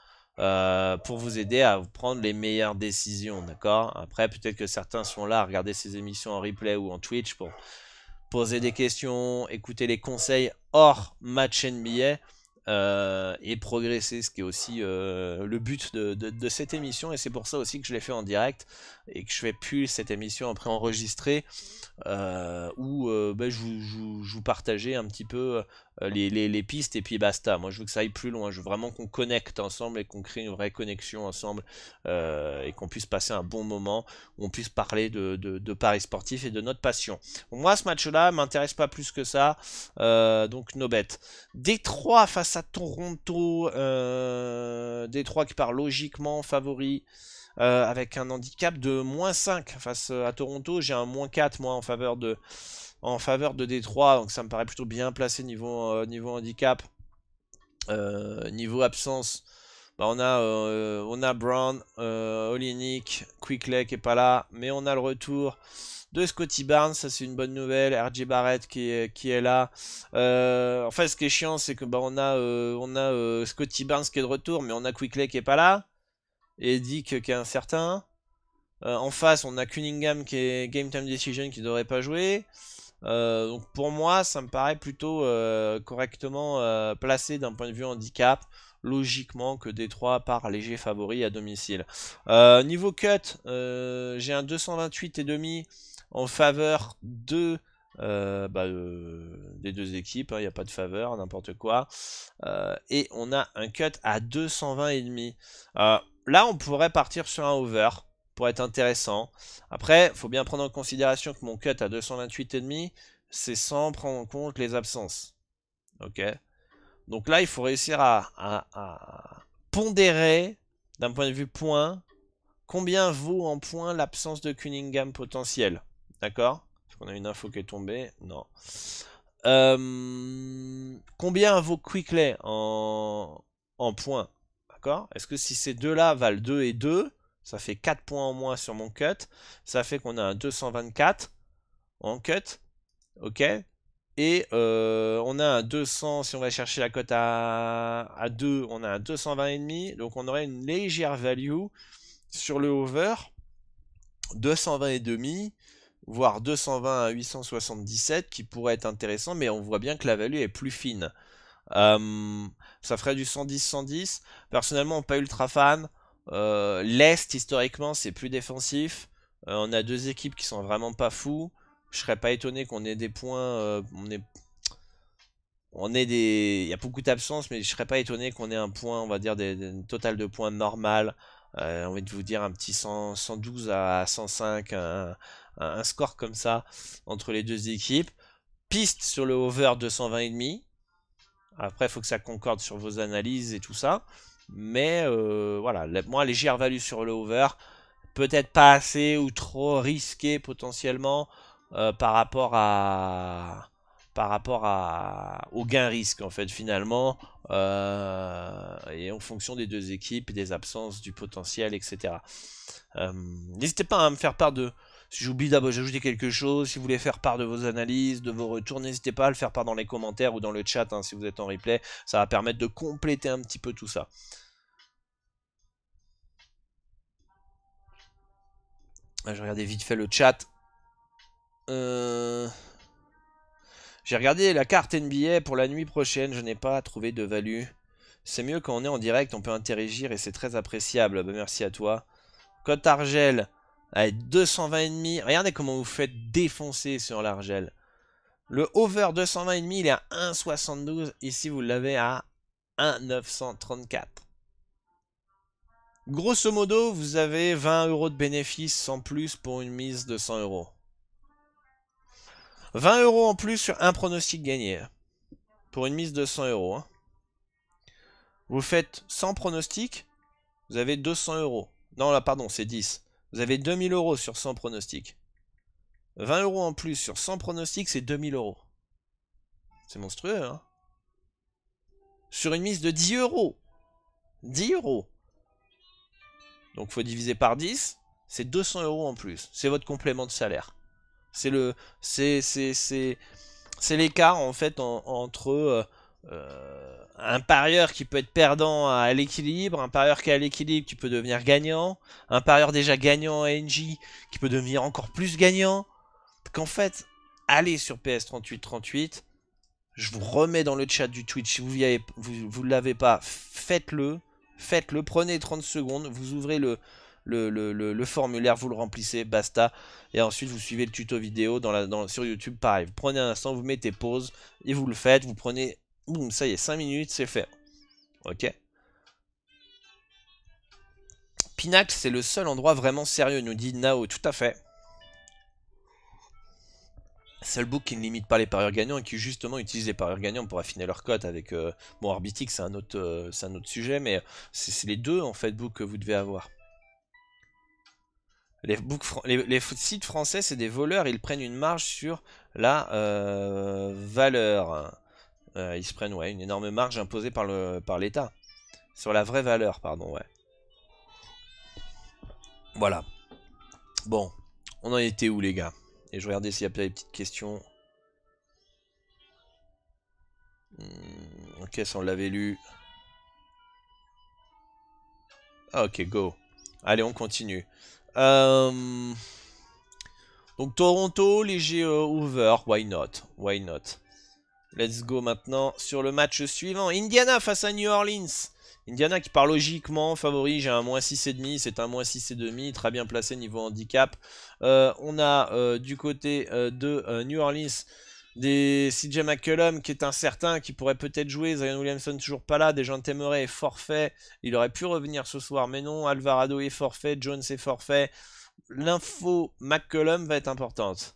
pour vous aider à prendre les meilleures décisions, d'accord? Après, peut-être que certains sont là à regarder ces émissions en replay ou en Twitch pour poser des questions, écouter les conseils hors match NBA. Et progresser, ce qui est aussi le but de cette émission, et c'est pour ça aussi que je l'ai fait en direct, et que je fais plus cette émission après enregistrée, où je vous partageais un petit peu les pistes et puis basta. Moi je veux que ça aille plus loin, je veux vraiment qu'on connecte ensemble et qu'on crée une vraie connexion ensemble, et qu'on puisse passer un bon moment, où on puisse parler de paris sportifs et de notre passion. Moi ce match-là m'intéresse pas plus que ça, donc no bet. Détroit face à Toronto, Détroit qui part logiquement favori, avec un handicap de -5 face à Toronto. J'ai un -4 moi en faveur de Détroit, donc ça me paraît plutôt bien placé niveau handicap. Niveau absence, bah on a Brown, Olynyk, Quickley qui est pas là, mais on a le retour de Scottie Barnes, ça c'est une bonne nouvelle. RJ Barrett qui est là. En fait, ce qui est chiant, c'est que bah, on a Scottie Barnes qui est de retour, mais on a Quickley qui est pas là, et Dick qui est incertain. En face, on a Cunningham qui est Game Time Decision qui devrait pas jouer. Donc pour moi, ça me paraît plutôt correctement placé d'un point de vue handicap. Logiquement que Détroit part léger favori à domicile. Niveau cut, j'ai un 228,5 en faveur des deux équipes. Il n'y a pas de faveur, n'importe quoi. Et on a un cut à 220,5. Là, on pourrait partir sur un over pour être intéressant. Après, il faut bien prendre en considération que mon cut à 228,5, c'est sans prendre en compte les absences. Ok. Donc là, il faut réussir à pondérer, d'un point de vue point, combien vaut en points l'absence de Cunningham potentiel. D'accord? Est-ce qu'on a une info qui est tombée? Non. Combien vaut Quickley en points? D'accord? Est-ce que si ces deux-là valent 2 et 2, ça fait 4 points en moins sur mon cut. Ça fait qu'on a un 224 en cut. Ok. Et on a un 200, si on va chercher la cote à 2, on a un 220,5. Donc on aurait une légère value sur le over. 220,5, voire 220 à 877 qui pourrait être intéressant. Mais on voit bien que la value est plus fine. Ça ferait du 110-110. Personnellement, pas ultra fan. L'Est, historiquement, c'est plus défensif. On a deux équipes qui sont vraiment pas fous. Je serais pas étonné qu'on ait des points. Il y a beaucoup d'absences, mais je serais pas étonné qu'on ait un point, on va dire, une totale de points normal. On va vous dire un petit 112 à 105, un score comme ça entre les deux équipes. Piste sur le over 220,5. Après, il faut que ça concorde sur vos analyses et tout ça. Mais voilà, moi, légère value sur le over. Peut-être pas assez ou trop risqué potentiellement par rapport au gain-risque en fait finalement. Et en fonction des deux équipes, des absences, du potentiel, etc. N'hésitez pas à me faire part de... Si j'oublie d'ajouter quelque chose, si vous voulez faire part de vos analyses, de vos retours, n'hésitez pas à le faire part dans les commentaires ou dans le chat si vous êtes en replay. Ça va permettre de compléter un petit peu tout ça. Je regardais vite fait le chat. J'ai regardé la carte NBA pour la nuit prochaine, je n'ai pas trouvé de value. C'est mieux quand on est en direct, on peut interagir et c'est très appréciable. Bah, merci à toi. Cote Argel, avec 220,5. Regardez comment vous faites défoncer sur l'Argel. Le over 220,5, il est à 1,72. Ici, vous l'avez à 1,934. Grosso modo, vous avez 20 € de bénéfice en plus pour une mise de 100 €. 20 € en plus sur un pronostic gagné. Pour une mise de 100 €. Hein. Vous faites 100 pronostics, vous avez 200 €. Non, là, pardon, c'est 10. Vous avez 2000 € sur 100 pronostics. 20 € en plus sur 100 pronostics, c'est 2000 €. C'est monstrueux, hein. Sur une mise de 10 €. 10 €. Donc, il faut diviser par 10. C'est 200 € en plus. C'est votre complément de salaire. C'est l'écart, en fait, entre... un parieur qui peut être perdant à l'équilibre, un parieur qui est à l'équilibre qui peut devenir gagnant, un parieur déjà gagnant à NJ qui peut devenir encore plus gagnant. Qu'en fait, allez sur PS3838, je vous remets dans le chat du Twitch, si vous ne l'avez pas, faites-le, prenez 30 secondes, vous ouvrez le le formulaire, vous le remplissez, basta. Et ensuite, vous suivez le tuto vidéo sur YouTube, pareil. Vous prenez un instant, vous mettez pause, et vous le faites. Vous prenez, boum, ça y est, 5 minutes, c'est fait. Ok. Pinacle, c'est le seul endroit vraiment sérieux, nous dit Nao, tout à fait. Seul book qui ne limite pas les parieurs gagnants et qui justement utilise les parieurs gagnants pour affiner leur cote avec... bon, Arbitrix, c'est un autre sujet, mais c'est les deux, en fait, books que vous devez avoir. Les sites français, c'est des voleurs, ils prennent une marge sur la valeur. Ils se prennent, ouais, une énorme marge imposée par l'État. Sur la vraie valeur, pardon, ouais. Voilà. Bon, on en était où, les gars? Et je regardais s'il y a peut-être des petites questions. Ok, ça on l'avait lu. Ah, ok, go. Allez, on continue. Donc Toronto, léger over, why not? Why not? Let's go maintenant sur le match suivant. Indiana face à New Orleans. Indiana qui part logiquement favori, j'ai un moins 6,5, c'est un moins 6,5, très bien placé niveau handicap. On a du côté de New Orleans des CJ McCollum qui est incertain, qui pourrait peut-être jouer. Zion Williamson toujours pas là, Dejounte Murray est forfait, il aurait pu revenir ce soir mais non. Alvarado est forfait, Jones est forfait. L'info McCollum va être importante.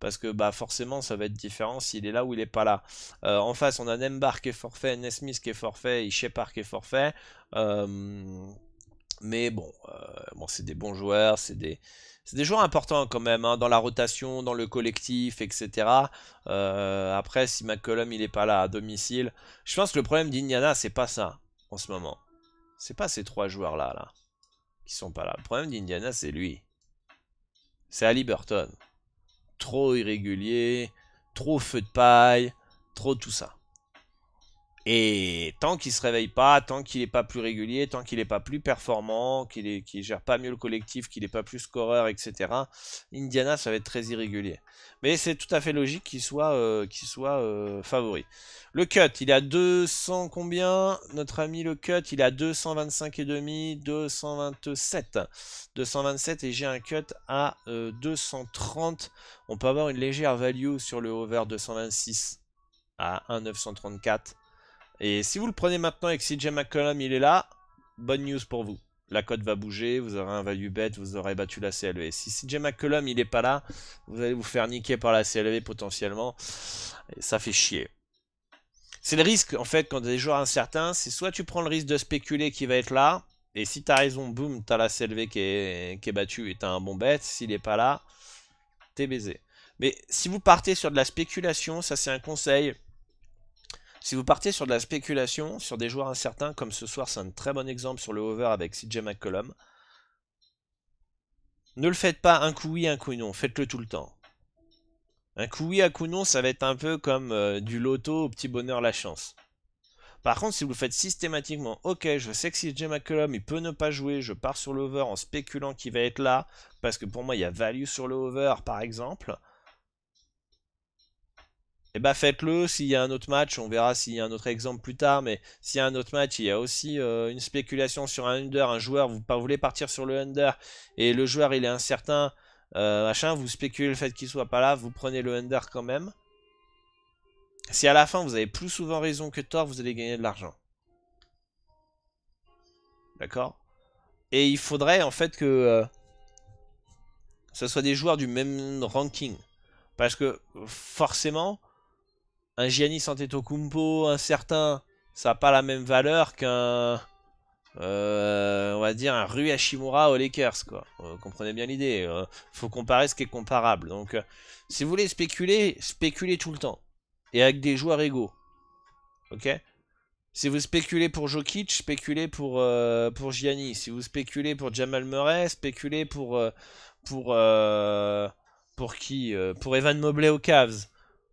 Parce que bah forcément ça va être différent s'il est là ou il est pas là. En face on a Nembar qui est forfait, Nesmith qui est forfait, Shepard qui est forfait. Mais bon, c'est des bons joueurs, c'est des joueurs importants quand même, hein, dans la rotation, dans le collectif, etc. Après si McCollum il est pas là à domicile, je pense que le problème d'Indiana c'est pas ça en ce moment. C'est pas ces trois joueurs là qui sont pas là. Le problème d'Indiana c'est lui. C'est Haliburton. Trop irrégulier, trop feu de paille, trop tout ça. Et tant qu'il se réveille pas, tant qu'il n'est pas plus régulier, tant qu'il n'est pas plus performant, qu'il gère pas mieux le collectif, qu'il n'est pas plus scoreur, etc. Indiana, ça va être très irrégulier. Mais c'est tout à fait logique qu'il soit favori. Le cut, il est à 200 combien? Notre ami le cut, il est à 225,5, 227. 227 et j'ai un cut à 230. On peut avoir une légère value sur le over 226 à 1,934. Et si vous le prenez maintenant et que CJ McCollum il est là, bonne news pour vous. La cote va bouger, vous aurez un value bet, vous aurez battu la CLV. Si CJ McCollum il est pas là, vous allez vous faire niquer par la CLV potentiellement. Et ça fait chier. C'est le risque en fait quand des joueurs incertains, c'est soit tu prends le risque de spéculer qui va être là, et si t'as raison, boum, t'as la CLV qui est battue et t'as un bon bet. S'il est pas là, t'es baisé. Mais si vous partez sur de la spéculation, ça c'est un conseil. Si vous partez sur de la spéculation, sur des joueurs incertains, comme ce soir, c'est un très bon exemple sur le over avec CJ McCollum, ne le faites pas un coup oui, un coup non, faites-le tout le temps. Un coup oui, un coup non, ça va être un peu comme du loto au petit bonheur la chance. Par contre, si vous le faites systématiquement, ok, je sais que CJ McCollum, il peut ne pas jouer, je pars sur l'over en spéculant qu'il va être là, parce que pour moi, il y a value sur le over, par exemple. Et bah faites-le, s'il y a un autre match, on verra s'il y a un autre exemple plus tard, mais s'il y a un autre match, il y a aussi une spéculation sur un under, un joueur, vous voulez partir sur le under, et le joueur il est incertain, machin, vous spéculez le fait qu'il soit pas là, vous prenez le under quand même. Si à la fin vous avez plus souvent raison que tort, vous allez gagner de l'argent. D'accord? Et il faudrait en fait que ce soit des joueurs du même ranking. Parce que forcément, un Giannis Antetokounmpo, un certain, ça n'a pas la même valeur qu'un, on va dire, un Rui Hachimura aux Lakers, quoi. Comprenez bien l'idée. Faut comparer ce qui est comparable. Donc, si vous voulez spéculer, spéculez tout le temps. Et avec des joueurs égaux. Ok? Si vous spéculez pour Jokic, spéculez pour Giannis. Si vous spéculez pour Jamal Murray, spéculez pour qui? Pour Evan Mobley aux Cavs,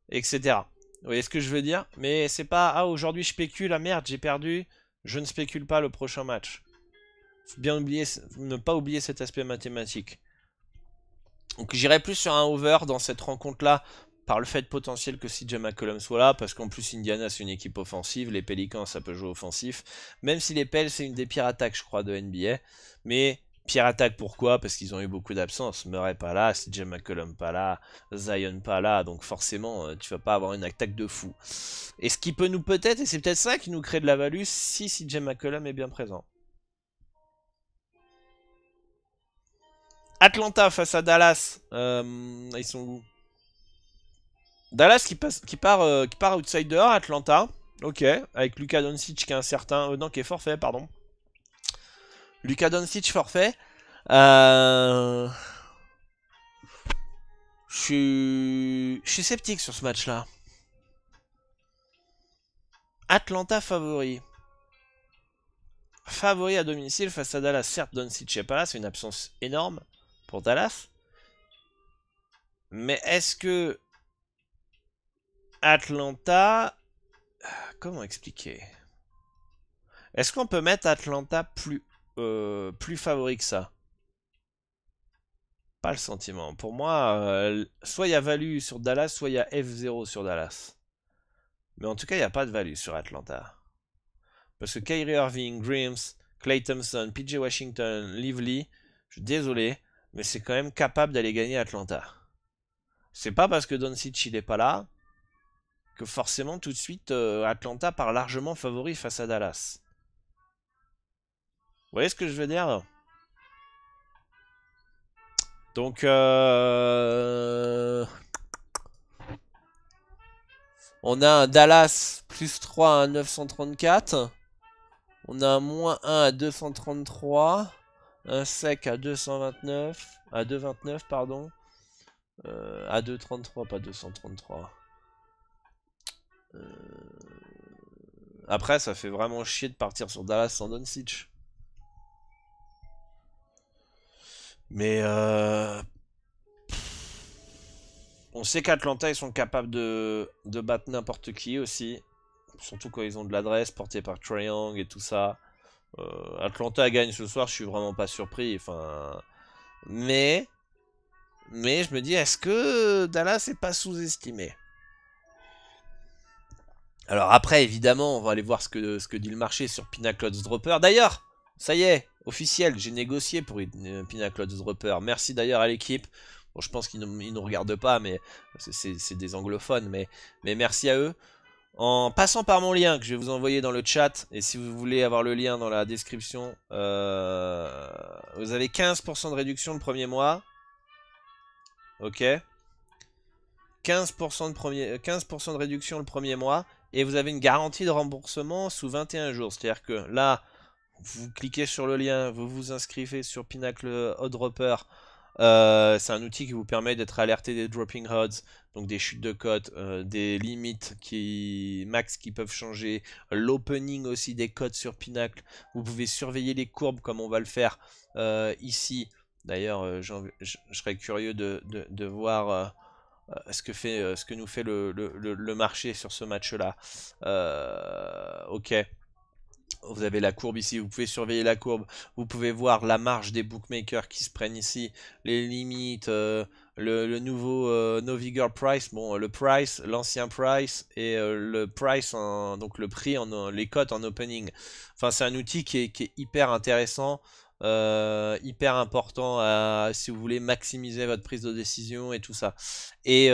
etc. Vous voyez ce que je veux dire? Mais c'est pas, ah aujourd'hui je spécule, ah merde j'ai perdu, je ne spécule pas le prochain match. Faut bien oublier, ne pas oublier cet aspect mathématique. Donc j'irai plus sur un over dans cette rencontre là, par le fait potentiel que CJ McCollum soit là, parce qu'en plus Indiana c'est une équipe offensive, les Pelicans ça peut jouer offensif, même si les Pels c'est une des pires attaques je crois de NBA, mais Pierre attaque, pourquoi? Parce qu'ils ont eu beaucoup d'absence. Murray pas là, CJ McCollum pas là, Zion pas là, donc forcément tu vas pas avoir une attaque de fou. Et ce qui peut nous peut-être, et c'est peut-être ça qui nous crée de la value, si CJ McCollum est bien présent. Atlanta face à Dallas, ils sont où? Dallas qui part outsider, Atlanta, ok, avec Luka Doncic qui est incertain, non qui est forfait, pardon. Luka Doncic forfait. Je suis sceptique sur ce match-là. Atlanta favori. Favori à domicile face à Dallas. Certes, Doncic n'est pas là, c'est une absence énorme pour Dallas. Mais est-ce que Atlanta... Comment expliquer? Est-ce qu'on peut mettre Atlanta plus favori que ça? Pas le sentiment. Pour moi, soit il y a value sur Dallas, soit il y a F0 sur Dallas. Mais en tout cas, il n'y a pas de value sur Atlanta. Parce que Kyrie Irving, Grimes, Klay Thompson, PJ Washington, Lively, je suis désolé, mais c'est quand même capable d'aller gagner Atlanta. C'est pas parce que Doncic il est pas là que forcément tout de suite Atlanta part largement favori face à Dallas. Vous voyez ce que je veux dire? Donc on a un Dallas plus 3 à 934. On a un moins 1 à 233. Un sec à 229. À 229, pardon. À 233, pas 233. Après, ça fait vraiment chier de partir sur Dallas sans Doncic. Mais on sait qu'Atlanta, ils sont capables de battre n'importe qui aussi. Surtout quand ils ont de l'adresse portée par Trae Young et tout ça. Atlanta gagne ce soir, je suis vraiment pas surpris. Enfin, mais je me dis, est-ce que Dallas n'est pas sous-estimé? Alors après, évidemment, on va aller voir ce que dit le marché sur Pinnacle Odds Dropper. D'ailleurs, ça y est, officiel, j'ai négocié pour une Pinnacle Odds Dropper. Merci d'ailleurs à l'équipe. Bon, je pense qu'ils ne nous regardent pas, mais c'est des anglophones, mais merci à eux. En passant par mon lien que je vais vous envoyer dans le chat, et si vous voulez avoir le lien dans la description, vous avez 15% de réduction le premier mois. Ok. 15% de réduction le premier mois. Et vous avez une garantie de remboursement sous 21 jours. C'est-à-dire que là, vous cliquez sur le lien, vous vous inscrivez sur Pinnacle Oddropper. C'est un outil qui vous permet d'être alerté des dropping odds, donc des chutes de cotes, des limites max qui peuvent changer, l'opening aussi des cotes sur Pinnacle. Vous pouvez surveiller les courbes comme on va le faire ici. D'ailleurs, je serais curieux de voir ce que nous fait le marché sur ce match-là. Ok. Vous avez la courbe ici, vous pouvez surveiller la courbe, vous pouvez voir la marge des bookmakers qui se prennent ici, les limites, le nouveau No Vigor Price, bon le price, l'ancien price et le price, donc le prix, les cotes en opening. Enfin c'est un outil qui est hyper intéressant, hyper important si vous voulez maximiser votre prise de décision et tout ça. Et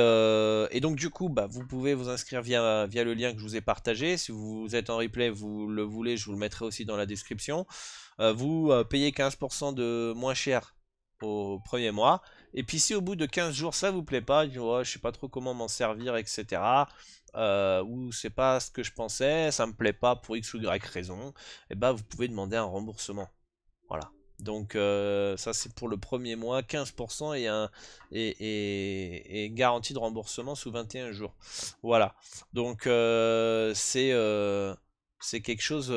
donc du coup, bah, vous pouvez vous inscrire via le lien que je vous ai partagé. Si vous êtes en replay, vous le voulez, je vous le mettrai aussi dans la description. Vous payez 15% de moins cher au premier mois. Et puis si au bout de 15 jours ça vous plaît pas, oh, je sais pas trop comment m'en servir, etc. Ou c'est pas ce que je pensais, ça me plaît pas pour X ou Y raison, et bah vous pouvez demander un remboursement. Voilà. Donc ça c'est pour le premier mois, 15% et garantie de remboursement sous 21 jours. Voilà. Donc c'est quelque chose...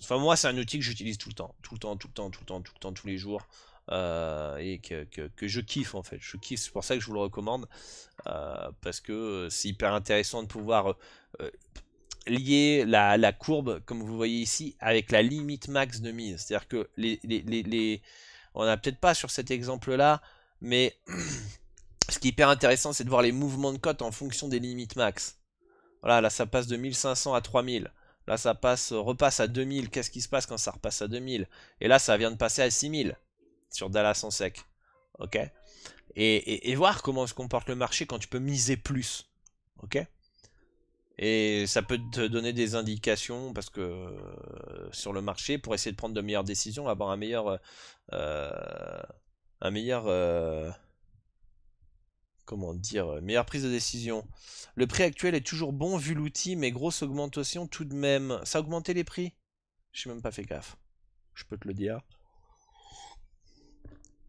Enfin moi c'est un outil que j'utilise tout le temps. Tout le temps, tout le temps, tout le temps, tout le temps, tous les jours. Et que je kiffe en fait. Je kiffe, c'est pour ça que je vous le recommande. Parce que c'est hyper intéressant de pouvoir... lier la courbe, comme vous voyez ici, avec la limite max de mise. C'est-à-dire que on n'a peut-être pas sur cet exemple-là, mais ce qui est hyper intéressant, c'est de voir les mouvements de cote en fonction des limites max. Voilà, là ça passe de 1500 à 3000. Là ça repasse à 2000. Qu'est-ce qui se passe quand ça repasse à 2000? Et là ça vient de passer à 6000. sur Dallas en sec. Ok. Et voir comment se comporte le marché quand tu peux miser plus. Ok. Et ça peut te donner des indications parce que sur le marché, pour essayer de prendre de meilleures décisions, avoir euh, un meilleur, comment dire, meilleure prise de décision. Le prix actuel est toujours bon vu l'outil, mais grosse augmentation tout de même. Ça a augmenté les prix? J'ai même pas fait gaffe. Je peux te le dire.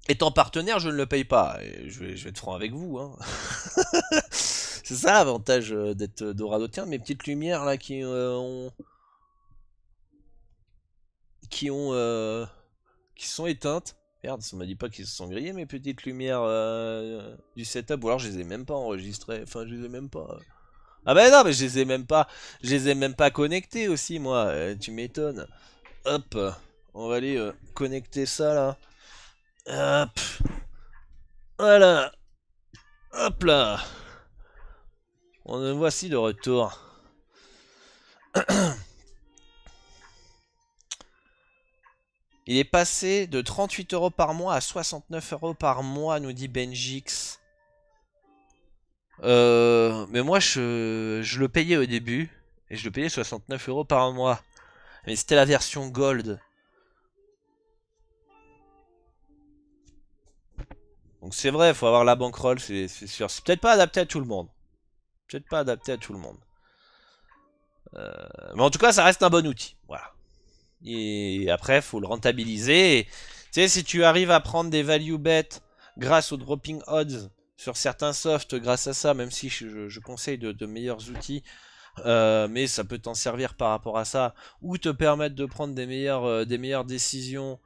Étant partenaire, je ne le paye pas. Et je vais être franc avec vous. Hein. C'est ça l'avantage d'être Dorado. Tiens, mes petites lumières là qui sont éteintes. Merde, ça m'a dit pas qu'ils se sont grillés mes petites lumières du setup. Ou alors je les ai même pas enregistrées. Enfin, je les ai même pas. Ah bah non, mais je les ai même pas. Je les ai même pas connectées aussi, moi. Tu m'étonnes. Hop, on va aller connecter ça là. Hop, voilà. Hop là. On nous voici de retour. Il est passé de 38 € par mois à 69 € par mois, nous dit Benjix. Mais moi, je le payais au début. Et je le payais 69 € par mois. Mais c'était la version Gold. Donc c'est vrai, il faut avoir la bankroll, c'est sûr. C'est peut-être pas adapté à tout le monde. Peut-être pas adapté à tout le monde. Mais en tout cas, ça reste un bon outil. Voilà. Et après, il faut le rentabiliser. Et, tu sais, si tu arrives à prendre des value bets grâce au dropping odds sur certains softs, grâce à ça, même si je conseille de meilleurs outils, mais ça peut t'en servir par rapport à ça, ou te permettre de prendre des meilleures décisions.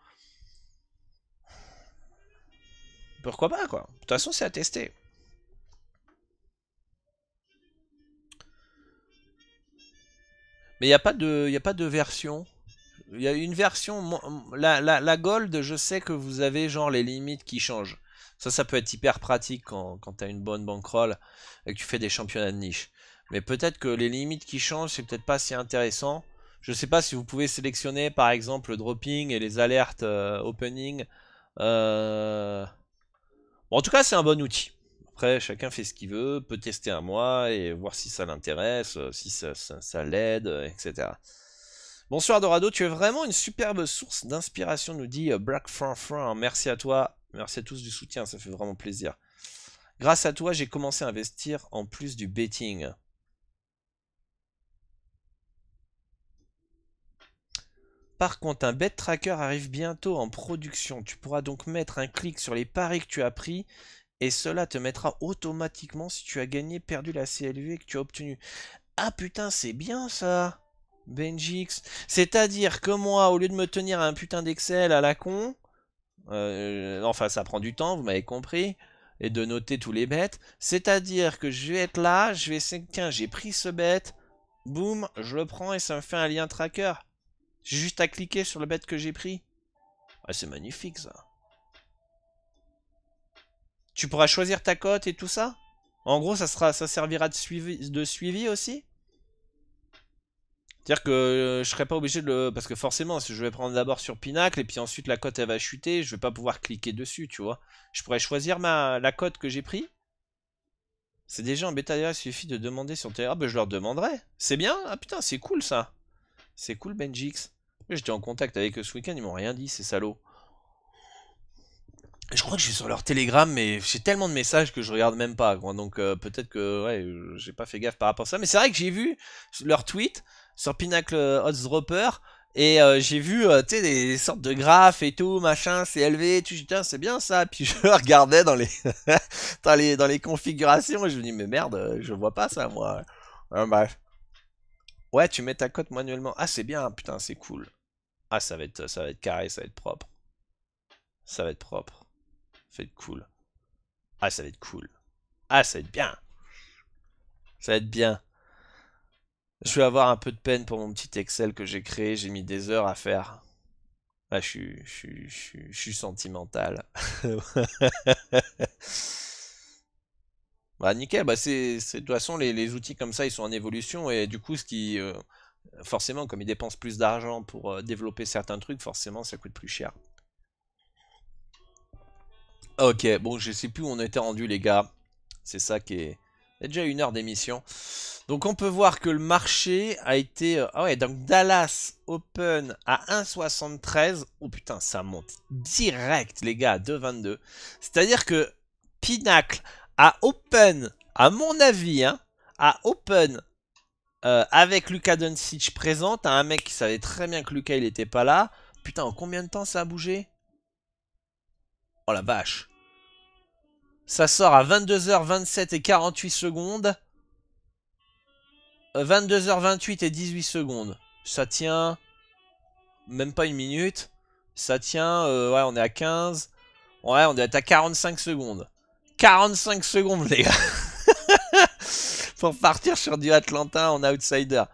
Pourquoi pas, quoi. De toute façon, c'est à tester. Mais il n'y a pas de version. Il y a une version, la Gold, je sais que vous avez genre les limites qui changent. Ça peut être hyper pratique quand tu as une bonne bankroll et que tu fais des championnats de niche. Mais peut-être que les limites qui changent, c'est peut-être pas si intéressant. Je sais pas si vous pouvez sélectionner par exemple le dropping et les alertes opening. Euh, Bon, en tout cas, c'est un bon outil. Après, chacun fait ce qu'il veut, peut tester un mois et voir si ça l'intéresse, si ça l'aide, etc. Bonsoir Dorado, tu es vraiment une superbe source d'inspiration, nous dit Black Franfran. Merci à toi, merci à tous du soutien, ça fait vraiment plaisir. Grâce à toi, j'ai commencé à investir en plus du betting. Par contre, un bet tracker arrive bientôt en production. Tu pourras donc mettre un clic sur les paris que tu as pris et cela te mettra automatiquement si tu as gagné, perdu la CLV que tu as obtenue. Ah putain, c'est bien ça, Benjix. C'est-à-dire que moi, au lieu de me tenir à un putain d'Excel à la con, enfin ça prend du temps, vous m'avez compris, et de noter tous les bêtes, c'est-à-dire que je vais être là, je vais essayer, tiens, j'ai pris ce bête, boum, je le prends et ça me fait un lien tracker. J'ai juste à cliquer sur le bet que j'ai pris. Ah, c'est magnifique ça. Tu pourras choisir ta cote et tout ça. En gros, ça servira de suivi aussi. C'est-à-dire que je serais pas obligé de le... Parce que forcément, si je vais prendre d'abord sur Pinacle et puis ensuite la cote elle va chuter, je vais pas pouvoir cliquer dessus, tu vois. Je pourrais choisir la cote que j'ai pris. C'est déjà en bêta, il suffit de demander sur Telegram. Ah ben je leur demanderai. C'est bien. Ah putain, c'est cool ça. C'est cool Benjix. J'étais en contact avec eux ce week-end, ils m'ont rien dit, ces salauds. Je crois que je suis sur leur Telegram, mais j'ai tellement de messages que je regarde même pas, quoi. Donc peut-être que ouais, j'ai pas fait gaffe par rapport à ça. Mais c'est vrai que j'ai vu leur tweet sur Pinnacle Odds Dropper et j'ai vu tu sais des sortes de graphes et tout, machin, c'est élevé, tu putain c'est bien ça. Puis je regardais dans les dans les configurations et je me dis mais merde, je vois pas ça moi. Bref. Ouais, tu mets ta cote manuellement. Ah c'est bien, putain c'est cool. Ah ça va être carré, ça va être propre. Ça va être propre. Ça va être cool. Ah, ça va être cool. Ah, ça va être bien. Ça va être bien. Je vais avoir un peu de peine pour mon petit Excel que j'ai créé. J'ai mis des heures à faire. Ah, je suis sentimental. Bah, nickel. Bah, de toute façon, les outils comme ça, ils sont en évolution. Et du coup, forcément, comme ils dépensent plus d'argent pour développer certains trucs, forcément, ça coûte plus cher. Ok, bon, je sais plus où on était rendu, les gars. C'est ça qui est... Il y a déjà 1 heure d'émission. Donc on peut voir que le marché a été... Ah ouais, donc Dallas Open à 1,73. Oh putain, ça monte direct, les gars, à 2,22. C'est-à-dire que Pinacle à Open, à mon avis, hein, à Open, avec Luka Doncic présent, t'as un mec qui savait très bien que Luka il était pas là. Putain, en combien de temps ça a bougé? Oh la vache. Ça sort à 22h27 et 48 secondes. 22h28 et 18 secondes. Ça tient même pas 1 minute. Ça tient, ouais, on est à 15. Ouais, on est à 45 secondes. 45 secondes, les gars. Pour partir sur du Atlanta en outsider.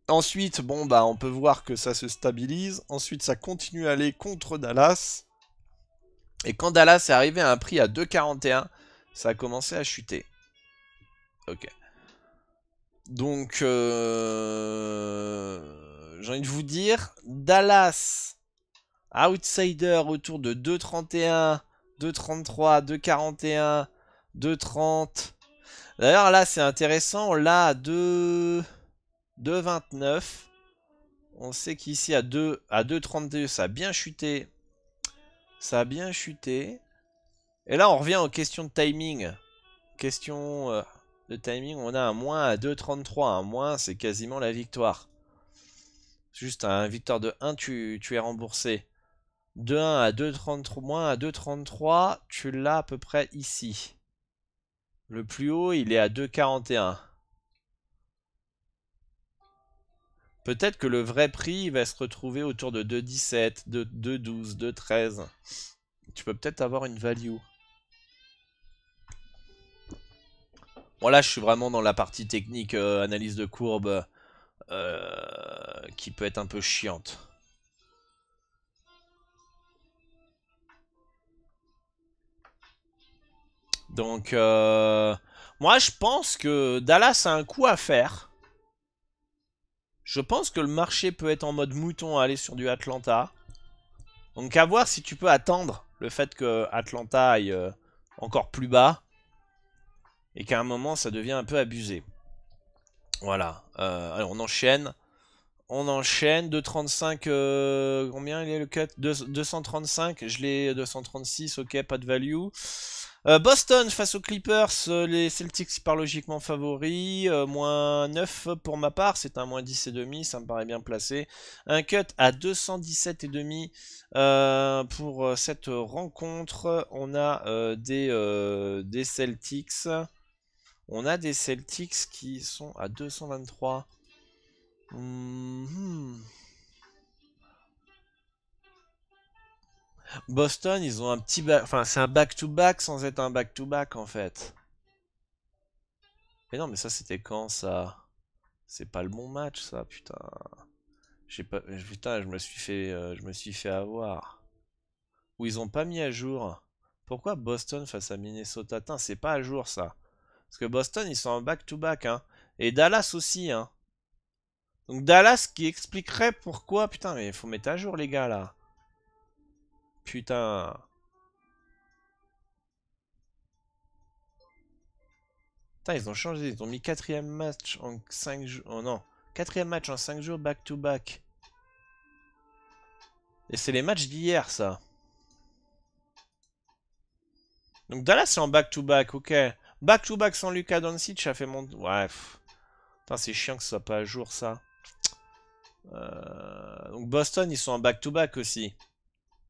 Ensuite, bon, bah, on peut voir que ça se stabilise. Ensuite, ça continue à aller contre Dallas. Et quand Dallas est arrivé à un prix à 2,41, ça a commencé à chuter. Ok. Donc, j'ai envie de vous dire, Dallas, outsider autour de 2,31, 2,33, 2,41, 2,30. D'ailleurs, là, c'est intéressant, on l'a à 2,29. On sait qu'ici, à 2,32, ça a bien chuté. Ça a bien chuté. Et là, on revient aux questions de timing. Question de timing, on a un moins à 2,33. Un moins, c'est quasiment la victoire. Juste un victoire de 1, tu es remboursé. De 1 à 2,33, moins à 2,33, tu l'as à peu près ici. Le plus haut, il est à 2,41. Peut-être que le vrai prix va se retrouver autour de 2,17, de 2,12, 2,13. Tu peux peut-être avoir une value. Bon là, je suis vraiment dans la partie technique, analyse de courbe, qui peut être un peu chiante. Donc, moi, je pense que Dallas a un coup à faire. Je pense que le marché peut être en mode mouton à aller sur du Atlanta. Donc, à voir si tu peux attendre le fait que Atlanta aille encore plus bas. Et qu'à un moment, ça devient un peu abusé. Voilà. Alors, on enchaîne. On enchaîne. 2,35. Combien il est le cut 235. Je l'ai 236. Ok, pas de value. Boston face aux Clippers, les Celtics par logiquement favoris, moins 9 pour ma part, c'est un moins 10,5, ça me paraît bien placé. Un cut à 217,5 pour cette rencontre. On a des Celtics. On a des Celtics qui sont à 223. Boston, ils ont un petit... Enfin, c'est un back-to-back sans être un back-to-back, en fait. Mais non, mais ça, c'était quand, ça? C'est pas le bon match, ça, putain. J'ai pas... Putain, je me suis fait avoir. Ou ils ont pas mis à jour. Pourquoi Boston face à Minnesota? Putain, c'est pas à jour, ça. Parce que Boston, ils sont en back-to-back, hein. Et Dallas aussi, hein. Donc Dallas qui expliquerait pourquoi... Putain, mais il faut mettre à jour, les gars, là. Putain... Putain, ils ont changé, ils ont mis quatrième match en 5 jours. Oh non, quatrième match en 5 jours back-to-back. Et c'est les matchs d'hier, ça. Donc Dallas c'est en back-to-back, ok. Back-to-back sans Luka Doncic, ça fait mon... Ouais, putain, c'est chiant que ce soit pas à jour, ça. Donc Boston, ils sont en back-to-back aussi.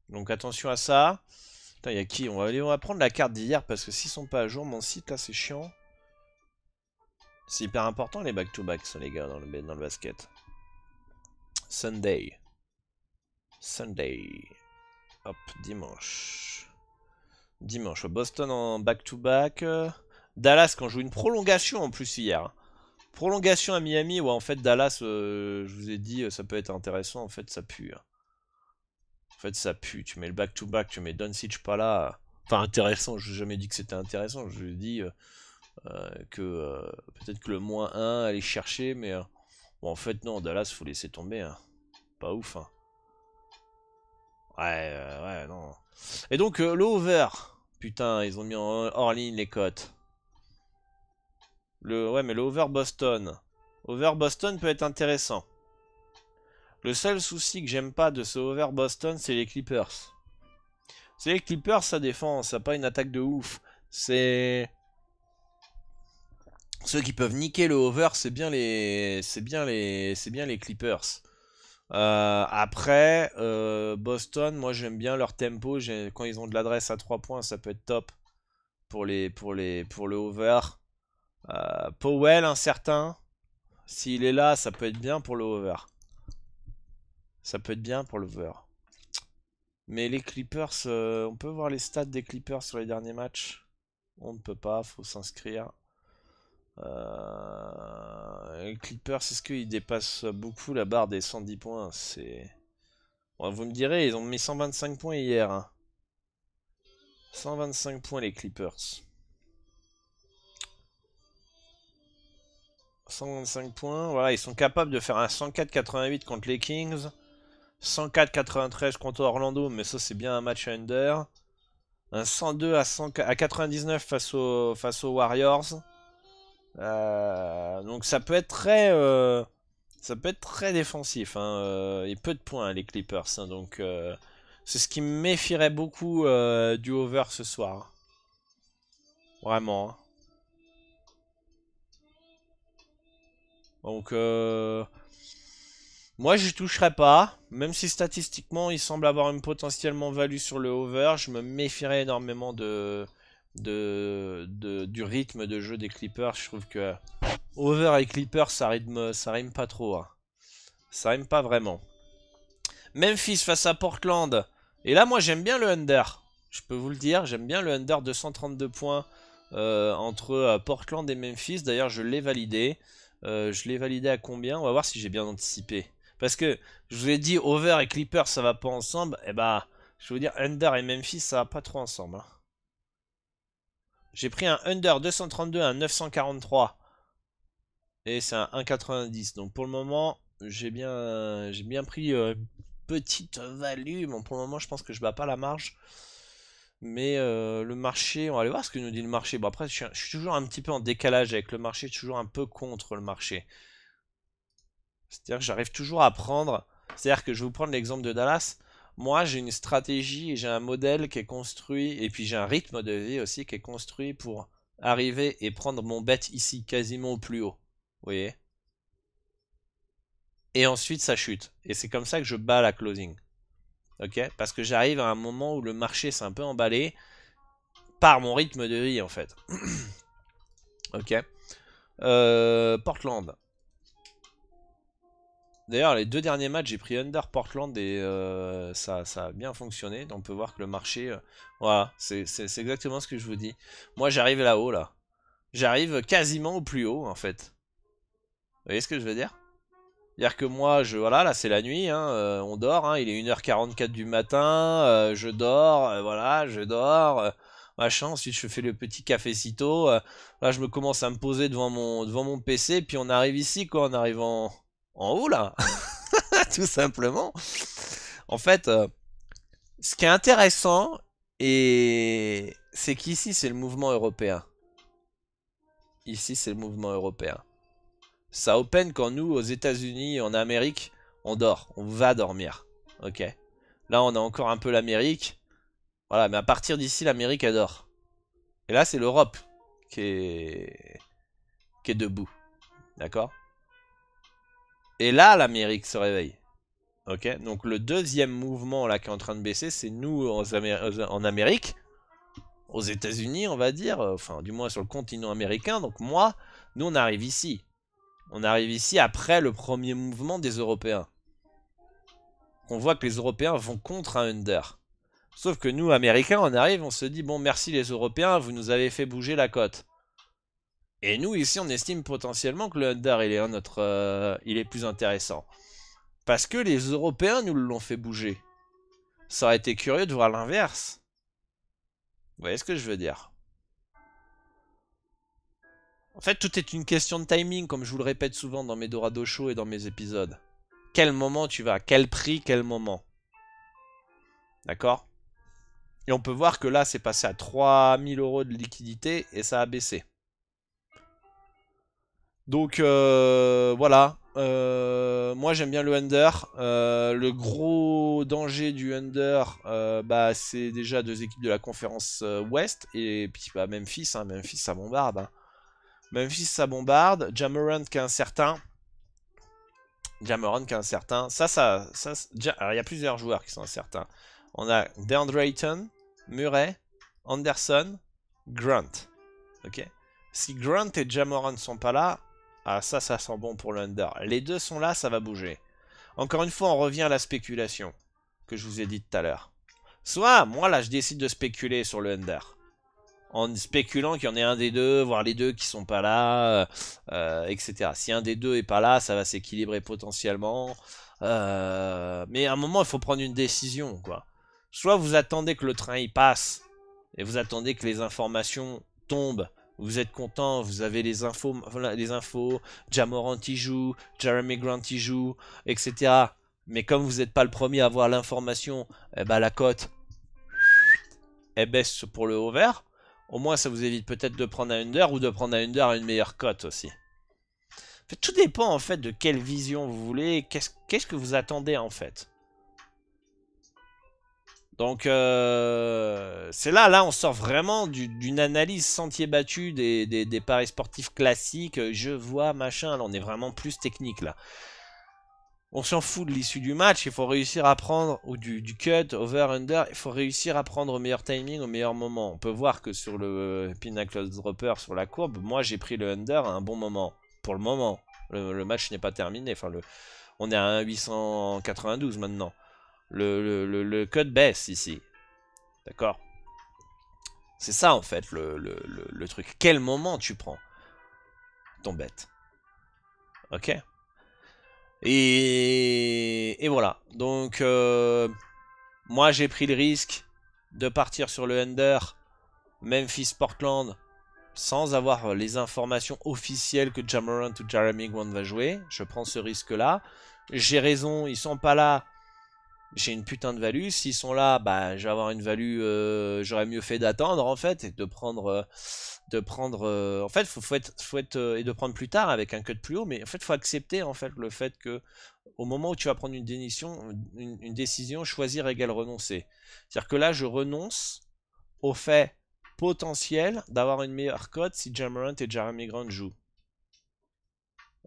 Donc attention à ça. Putain, il y a qui on va prendre la carte d'hier, parce que s'ils sont pas à jour, mon site, là, c'est chiant. C'est hyper important, les back-to-back, ça, les gars, dans le basket. Sunday. Sunday. Hop, dimanche. Dimanche, Boston en back-to-back. Dallas, quand joue une prolongation en plus hier. Prolongation à Miami, ouais, en fait, Dallas, je vous ai dit, ça peut être intéressant. En fait, ça pue. En fait, ça pue. Tu mets le back-to-back, tu mets Doncic pas là. Enfin, intéressant, je n'ai jamais dit que c'était intéressant. Je lui ai dit que peut-être que le moins 1 allait chercher, mais bon, en fait, non, Dallas, faut laisser tomber. Hein. Pas ouf. Hein. Ouais, non. Et donc, le over. Putain, ils ont mis hors ligne les cotes. Ouais, mais le over Boston. Over Boston peut être intéressant. Le seul souci que j'aime pas de ce over Boston, c'est les Clippers. C'est les Clippers, ça défend, ça n'a pas une attaque de ouf. C'est... Ceux qui peuvent niquer le over, c'est bien les Clippers. Après, Boston, moi j'aime bien leur tempo. Quand ils ont de l'adresse à 3 points, ça peut être top pour le over. Powell, incertain. S'il est là, ça peut être bien pour le over. Ça peut être bien pour le over. Mais les Clippers, on peut voir les stats des Clippers sur les derniers matchs. On ne peut pas, faut s'inscrire. Les Clippers, est-ce qu'ils dépassent beaucoup la barre des 110 points? Bon, vous me direz, ils ont mis 125 points hier. Hein. 125 points les Clippers. 125 points, voilà, ils sont capables de faire un 104-88 contre les Kings. 104-93 contre Orlando, mais ça c'est bien un match under. Un 102 à 99 face aux Warriors. Donc ça peut être très défensif. Hein, et peu de points les Clippers. Hein, donc c'est ce qui me méfierait beaucoup du over ce soir. Vraiment. Hein. Donc moi j'y toucherai pas. Même si statistiquement il semble avoir une potentiellement value sur le over, je me méfierais énormément du rythme de jeu des Clippers. Je trouve que over et Clippers ça rime pas trop. Hein. Ça rime pas vraiment. Memphis face à Portland. Et là moi j'aime bien le under. Je peux vous le dire, j'aime bien le under de 132 points entre Portland et Memphis. D'ailleurs je l'ai validé. Je l'ai validé à combien? On va voir si j'ai bien anticipé. Parce que je vous ai dit over et Clippers ça va pas ensemble. Et bah je vais vous dire under et Memphis ça va pas trop ensemble. Hein. J'ai pris un under 232 à un 943. Et c'est un 1,90. Donc pour le moment, j'ai bien pris petite value. Bon, pour le moment, je pense que je bats pas la marge. Mais le marché, on va aller voir ce que nous dit le marché. Bon, après, je suis toujours un petit peu en décalage avec le marché. Je suis toujours un peu contre le marché. C'est-à-dire que j'arrive toujours à prendre. C'est-à-dire que je vais vous prendre l'exemple de Dallas. Moi, j'ai une stratégie et j'ai un modèle qui est construit. Et puis j'ai un rythme de vie aussi qui est construit pour arriver et prendre mon bet ici, quasiment au plus haut. Vous voyez? Et ensuite ça chute. Et c'est comme ça que je bats la closing. Ok? Parce que j'arrive à un moment où le marché s'est un peu emballé par mon rythme de vie en fait. Ok? Portland. D'ailleurs, les deux derniers matchs, j'ai pris under Portland et ça a bien fonctionné. Donc on peut voir que le marché... voilà, c'est exactement ce que je vous dis. Moi, j'arrive là-haut, là. J'arrive quasiment au plus haut, en fait. Vous voyez ce que je veux dire? C'est-à-dire que moi, voilà, là c'est la nuit, hein, on dort, hein, il est 1h44 du matin, je dors, voilà, je dors, machin, ensuite je fais le petit cafécito, là je me commence à me poser devant mon PC, puis on arrive ici, quoi, on arrive en haut, là, tout simplement. En fait, ce qui est intéressant, c'est qu'ici c'est le mouvement européen. Ici c'est le mouvement européen. Ça open quand nous, aux États-Unis, en Amérique, on dort. On va dormir. Ok. Là, on a encore un peu l'Amérique. Voilà, mais à partir d'ici, l'Amérique, elle dort. Et là, c'est l'Europe qui est debout. D'accord? Et là, l'Amérique se réveille. Ok? Donc, le deuxième mouvement là qui est en train de baisser, c'est nous en Amérique. Aux États-Unis, on va dire. Enfin, du moins sur le continent américain. Donc, nous, on arrive ici. On arrive ici après le premier mouvement des Européens. On voit que les Européens vont contre un under. Sauf que nous, Américains, on arrive, on se dit, bon, merci les Européens, vous nous avez fait bouger la cote. Et nous, ici, on estime potentiellement que le under, il est plus intéressant. Parce que les Européens nous l'ont fait bouger. Ça aurait été curieux de voir l'inverse. Vous voyez ce que je veux dire? En fait, tout est une question de timing, comme je vous le répète souvent dans mes Dorado Show et dans mes épisodes. Quel moment tu vas? Quel prix? Quel moment? D'accord? Et on peut voir que là, c'est passé à 3000 € de liquidité et ça a baissé. Donc voilà, moi j'aime bien le under. Le gros danger du under, bah, c'est déjà deux équipes de la conférence Ouest. Et puis bah, Memphis, hein, Memphis ça bombarde. Hein. Memphis ça bombarde. Ja Morant qui est incertain. Ja Morant qui est incertain. Alors il y a plusieurs joueurs qui sont incertains. On a DeAndre Ayton, Murray, Anderson, Grant. Ok. Si Grant et Ja Morant ne sont pas là, ah ça sent bon pour le under. Les deux sont là, ça va bouger. Encore une fois, on revient à la spéculation que je vous ai dit tout à l'heure. Soit, moi là, je décide de spéculer sur le under. En spéculant qu'il y en ait un des deux, voire les deux qui sont pas là, etc. Si un des deux est pas là, ça va s'équilibrer potentiellement. Mais à un moment, il faut prendre une décision, quoi. Soit vous attendez que le train y passe, et vous attendez que les informations tombent. Vous êtes content, vous avez les infos, Ja Morant y joue, Jeremy Grant y joue, etc. Mais comme vous n'êtes pas le premier à avoir l'information, eh ben la cote elle baisse pour le over. Au moins ça vous évite peut-être de prendre un under ou de prendre un under à une meilleure cote aussi. En fait, tout dépend en fait de quelle vision vous voulez, qu'est-ce que vous attendez en fait. Donc c'est là on sort vraiment d'une analyse sentier battu des paris sportifs classiques. Je vois machin, là on est vraiment plus technique là. On s'en fout de l'issue du match, il faut réussir à prendre, ou du cut, over, under, il faut réussir à prendre au meilleur timing, au meilleur moment. On peut voir que sur le Pinnacle Dropper, sur la courbe, moi j'ai pris le under à un bon moment. Pour le moment, le match n'est pas terminé, enfin on est à 1,892 maintenant. Le cut baisse ici. D'accord? C'est ça en fait le truc. Quel moment tu prends ton bet? Ok? Et voilà. Donc moi j'ai pris le risque de partir sur le under Memphis-Portland sans avoir les informations officielles que Ja Morant ou Jeremy Grant va jouer. Je prends ce risque là. J'ai raison, ils sont pas là. J'ai une putain de value. S'ils sont là, bah, je vais avoir une value. J'aurais mieux fait d'attendre en fait et de prendre. En fait, et de prendre plus tard avec un cut plus haut. Mais en fait, faut accepter en fait le fait que au moment où tu vas prendre une décision, choisir égale renoncer. C'est-à-dire que là, je renonce au fait potentiel d'avoir une meilleure cote si Ja Morant et Jeremy Grant jouent.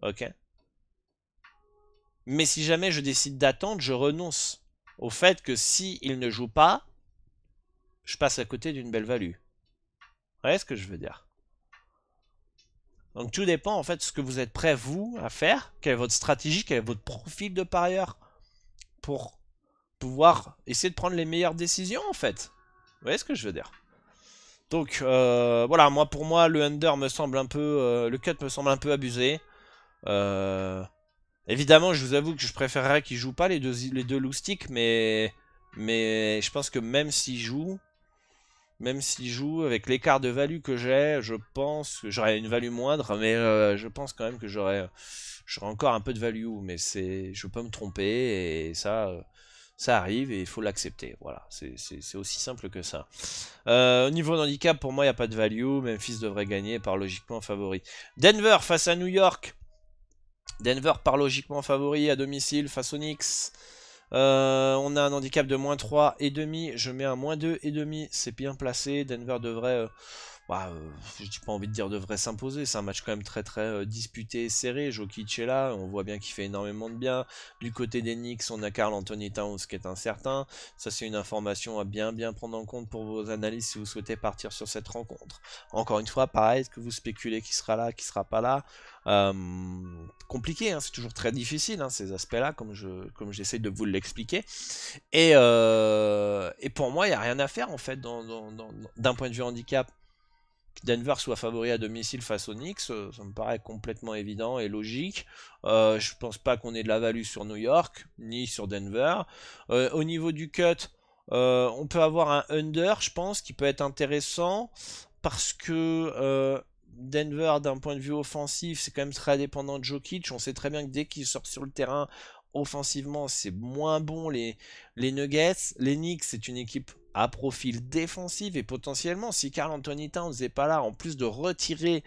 Ok. Mais si jamais je décide d'attendre, je renonce au fait que si il ne joue pas, je passe à côté d'une belle value. Vous voyez ce que je veux dire? Donc tout dépend en fait de ce que vous êtes prêt vous à faire, quelle est votre stratégie, quel est votre profil de parieur pour pouvoir essayer de prendre les meilleures décisions en fait. Vous voyez ce que je veux dire? Donc voilà, pour moi le under me semble un peu, le cut me semble un peu abusé. Évidemment, je vous avoue que je préférerais qu'ils jouent pas les deux loustiques, mais je pense que même s'ils jouent avec l'écart de value que j'ai, je pense que j'aurais une value moindre, mais je pense quand même que j'aurais encore un peu de value, mais je peux me tromper et ça arrive et il faut l'accepter. Voilà, c'est aussi simple que ça. Au niveau d'handicap, pour moi, il n'y a pas de value. Memphis devrait gagner par logiquement favori. Denver face à New York. Denver par logiquement favori à domicile face aux Knicks. On a un handicap de moins 3,5. Je mets un moins 2,5. C'est bien placé. Denver devrait... je n'ai pas envie de dire devrait s'imposer. C'est un match quand même très très disputé et serré. Jokic est là. On voit bien qu'il fait énormément de bien. Du côté des Knicks, on a Karl Anthony Towns qui est incertain. Ça, c'est une information à bien prendre en compte pour vos analyses si vous souhaitez partir sur cette rencontre. Encore une fois, pareil, est-ce que vous spéculez qui sera là, qui sera pas là? Compliqué, hein, c'est toujours très difficile hein, ces aspects-là, comme j'essaie de vous l'expliquer. Et pour moi, il n'y a rien à faire en fait d'un point de vue handicap. Que Denver soit favori à domicile face aux Knicks, ça me paraît complètement évident et logique. Je pense pas qu'on ait de la value sur New York, ni sur Denver. Au niveau du cut, on peut avoir un under, je pense, qui peut être intéressant, parce que Denver, d'un point de vue offensif, c'est quand même très dépendant de Jokic. On sait très bien que dès qu'il sort sur le terrain, offensivement, c'est moins bon les Nuggets. Les Knicks, c'est une équipe à profil défensif. Et potentiellement, si Karl Anthony Towns n'est pas là, en plus de retirer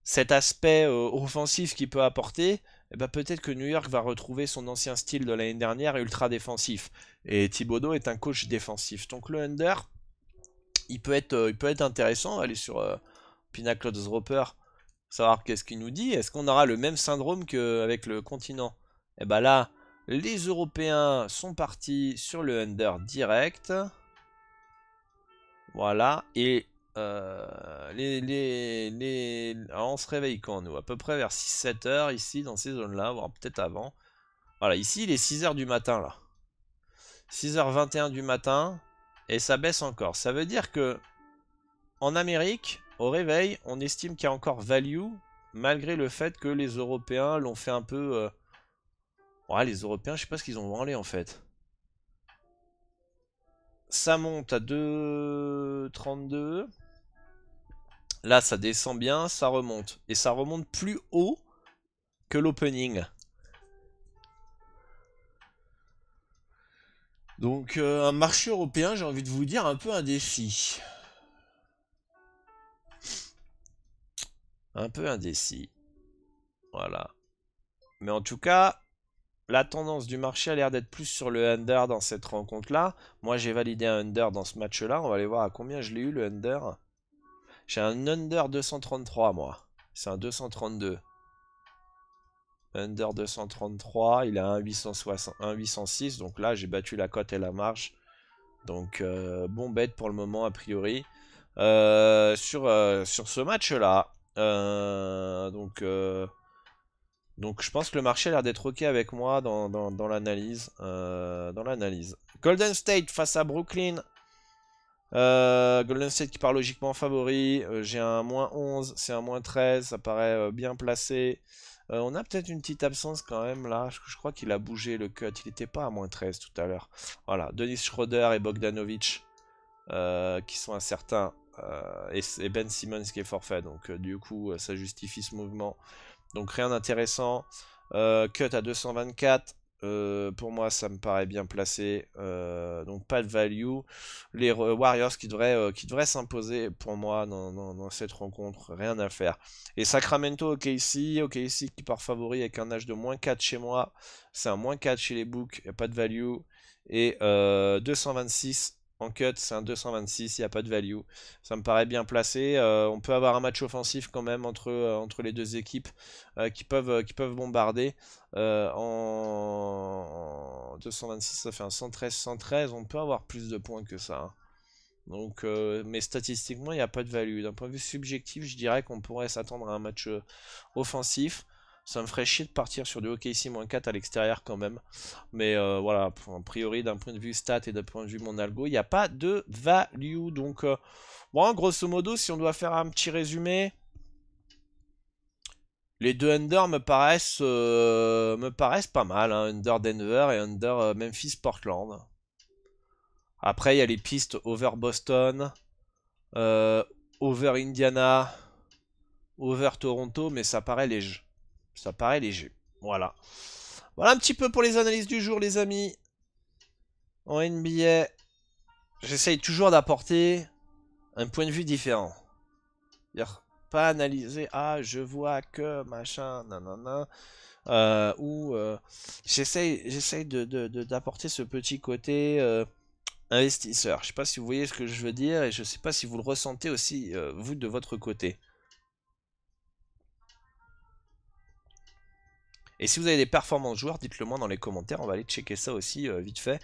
cet aspect offensif qu'il peut apporter, eh ben peut-être que New York va retrouver son ancien style de l'année dernière, ultra défensif. Et Thibodeau est un coach défensif. Donc le under, il peut être intéressant. Aller sur Pinnacle Dropper, savoir qu'est-ce qu'il nous dit. Est-ce qu'on aura le même syndrome qu'avec le continent? Et ben là, les Européens sont partis sur le under direct. Voilà. Et alors on se réveille quand nous? À peu près vers 6-7 heures ici, dans ces zones-là, voire peut-être avant. Voilà, ici il est 6 heures du matin là. 6h21 du matin. Et ça baisse encore. Ça veut dire que en Amérique, au réveil, on estime qu'il y a encore value, malgré le fait que les Européens l'ont fait un peu... Ouais, les Européens, je sais pas ce qu'ils ont branlé en fait. Ça monte à 2,32. Là, ça descend bien, ça remonte. Et ça remonte plus haut que l'opening. Donc, un marché européen, j'ai envie de vous dire, un peu un défi. Un peu indécis. Voilà. Mais en tout cas, la tendance du marché a l'air d'être plus sur le under dans cette rencontre-là. Moi, j'ai validé un under dans ce match-là. On va aller voir à combien je l'ai eu, le under. J'ai un under 233, moi. C'est un 232. Under 233, il a un 860, un 806. Donc là, j'ai battu la cote et la marge. Donc, bon bet pour le moment, a priori. Sur ce match-là. Donc je pense que le marché a l'air d'être ok avec moi dans l'analyse. Golden State face à Brooklyn. Golden State qui part logiquement favori. J'ai un moins 11, c'est un moins 13. Ça paraît bien placé. On a peut-être une petite absence quand même là. Je crois qu'il a bougé le cut. Il n'était pas à moins 13 tout à l'heure. Voilà, Dennis Schroeder et Bogdanovic qui sont incertains. Et Ben Simmons qui est forfait. Donc du coup, ça justifie ce mouvement. Donc rien d'intéressant. Cut à 224. Pour moi, ça me paraît bien placé. Donc pas de value. Les Warriors qui devraient s'imposer pour moi dans cette rencontre. Rien à faire. Et Sacramento, OKC qui part favori avec un âge de moins 4 chez moi. C'est un moins 4 chez les books. Il n'y a pas de value. Et 226. En cut, c'est un 226, il n'y a pas de value. Ça me paraît bien placé. On peut avoir un match offensif quand même entre les deux équipes qui peuvent bombarder. En 226, ça fait un 113-113. On peut avoir plus de points que ça, hein. Donc, mais statistiquement, il n'y a pas de value. D'un point de vue subjectif, je dirais qu'on pourrait s'attendre à un match offensif. Ça me ferait chier de partir sur du OKC-4 à l'extérieur quand même. Mais voilà, a priori, d'un point de vue stat et d'un point de vue mon algo, il n'y a pas de value. Donc, bon, grosso modo, si on doit faire un petit résumé, les deux under me paraissent pas mal, hein. Under Denver et under Memphis-Portland. Après, il y a les pistes over Boston, over Indiana, over Toronto, mais ça paraît léger. Ça paraît léger. Voilà. Voilà un petit peu pour les analyses du jour, les amis. En NBA, j'essaye toujours d'apporter un point de vue différent. C'est-à-dire, pas analyser, ah, je vois que machin, nanana. Ou j'essaye d'apporter ce petit côté investisseur. Je sais pas si vous voyez ce que je veux dire et je sais pas si vous le ressentez aussi, vous, de votre côté. Et si vous avez des performances joueurs, dites-le moi dans les commentaires, on va aller checker ça aussi vite fait.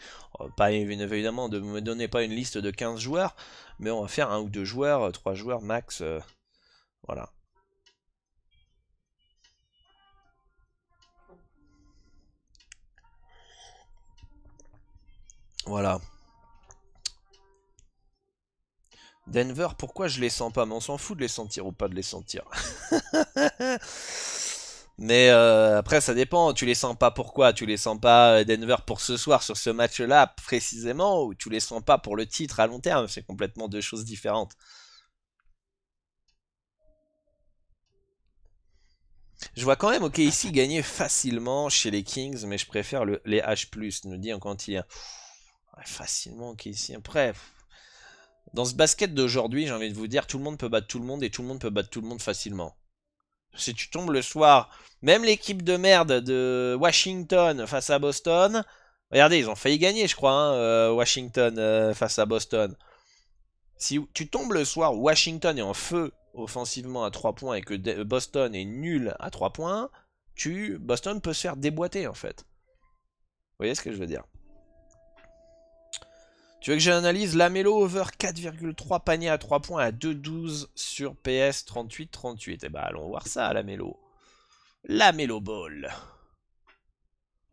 Pas évidemment de me donner pas une liste de 15 joueurs, mais on va faire un ou deux joueurs, 3 joueurs max, voilà. Voilà. Denver, pourquoi je les sens pas? Mais on s'en fout de les sentir ou pas de les sentir. Mais après, ça dépend. Tu les sens pas pourquoi? Tu les sens pas Denver pour ce soir sur ce match-là précisément, ou tu les sens pas pour le titre à long terme? C'est complètement deux choses différentes. Je vois quand même OKC gagner facilement chez les Kings, mais je préfère les H+, nous dit un quantien. Ouais, facilement OKC. Après, dans ce basket d'aujourd'hui, j'ai envie de vous dire, tout le monde peut battre tout le monde et tout le monde peut battre tout le monde facilement. Si tu tombes le soir, même l'équipe de merde de Washington face à Boston, regardez, ils ont failli gagner, je crois, hein, Washington face à Boston. Si tu tombes le soir où Washington est en feu offensivement à 3 points et que Boston est nul à 3 points, Boston peut se faire déboîter en fait. Vous voyez ce que je veux dire? Tu veux que j'analyse Lamelo over 4,3 paniers à 3 points à 2,12 sur PS 38-38. Eh ben allons voir ça, Lamelo. Lamelo Ball.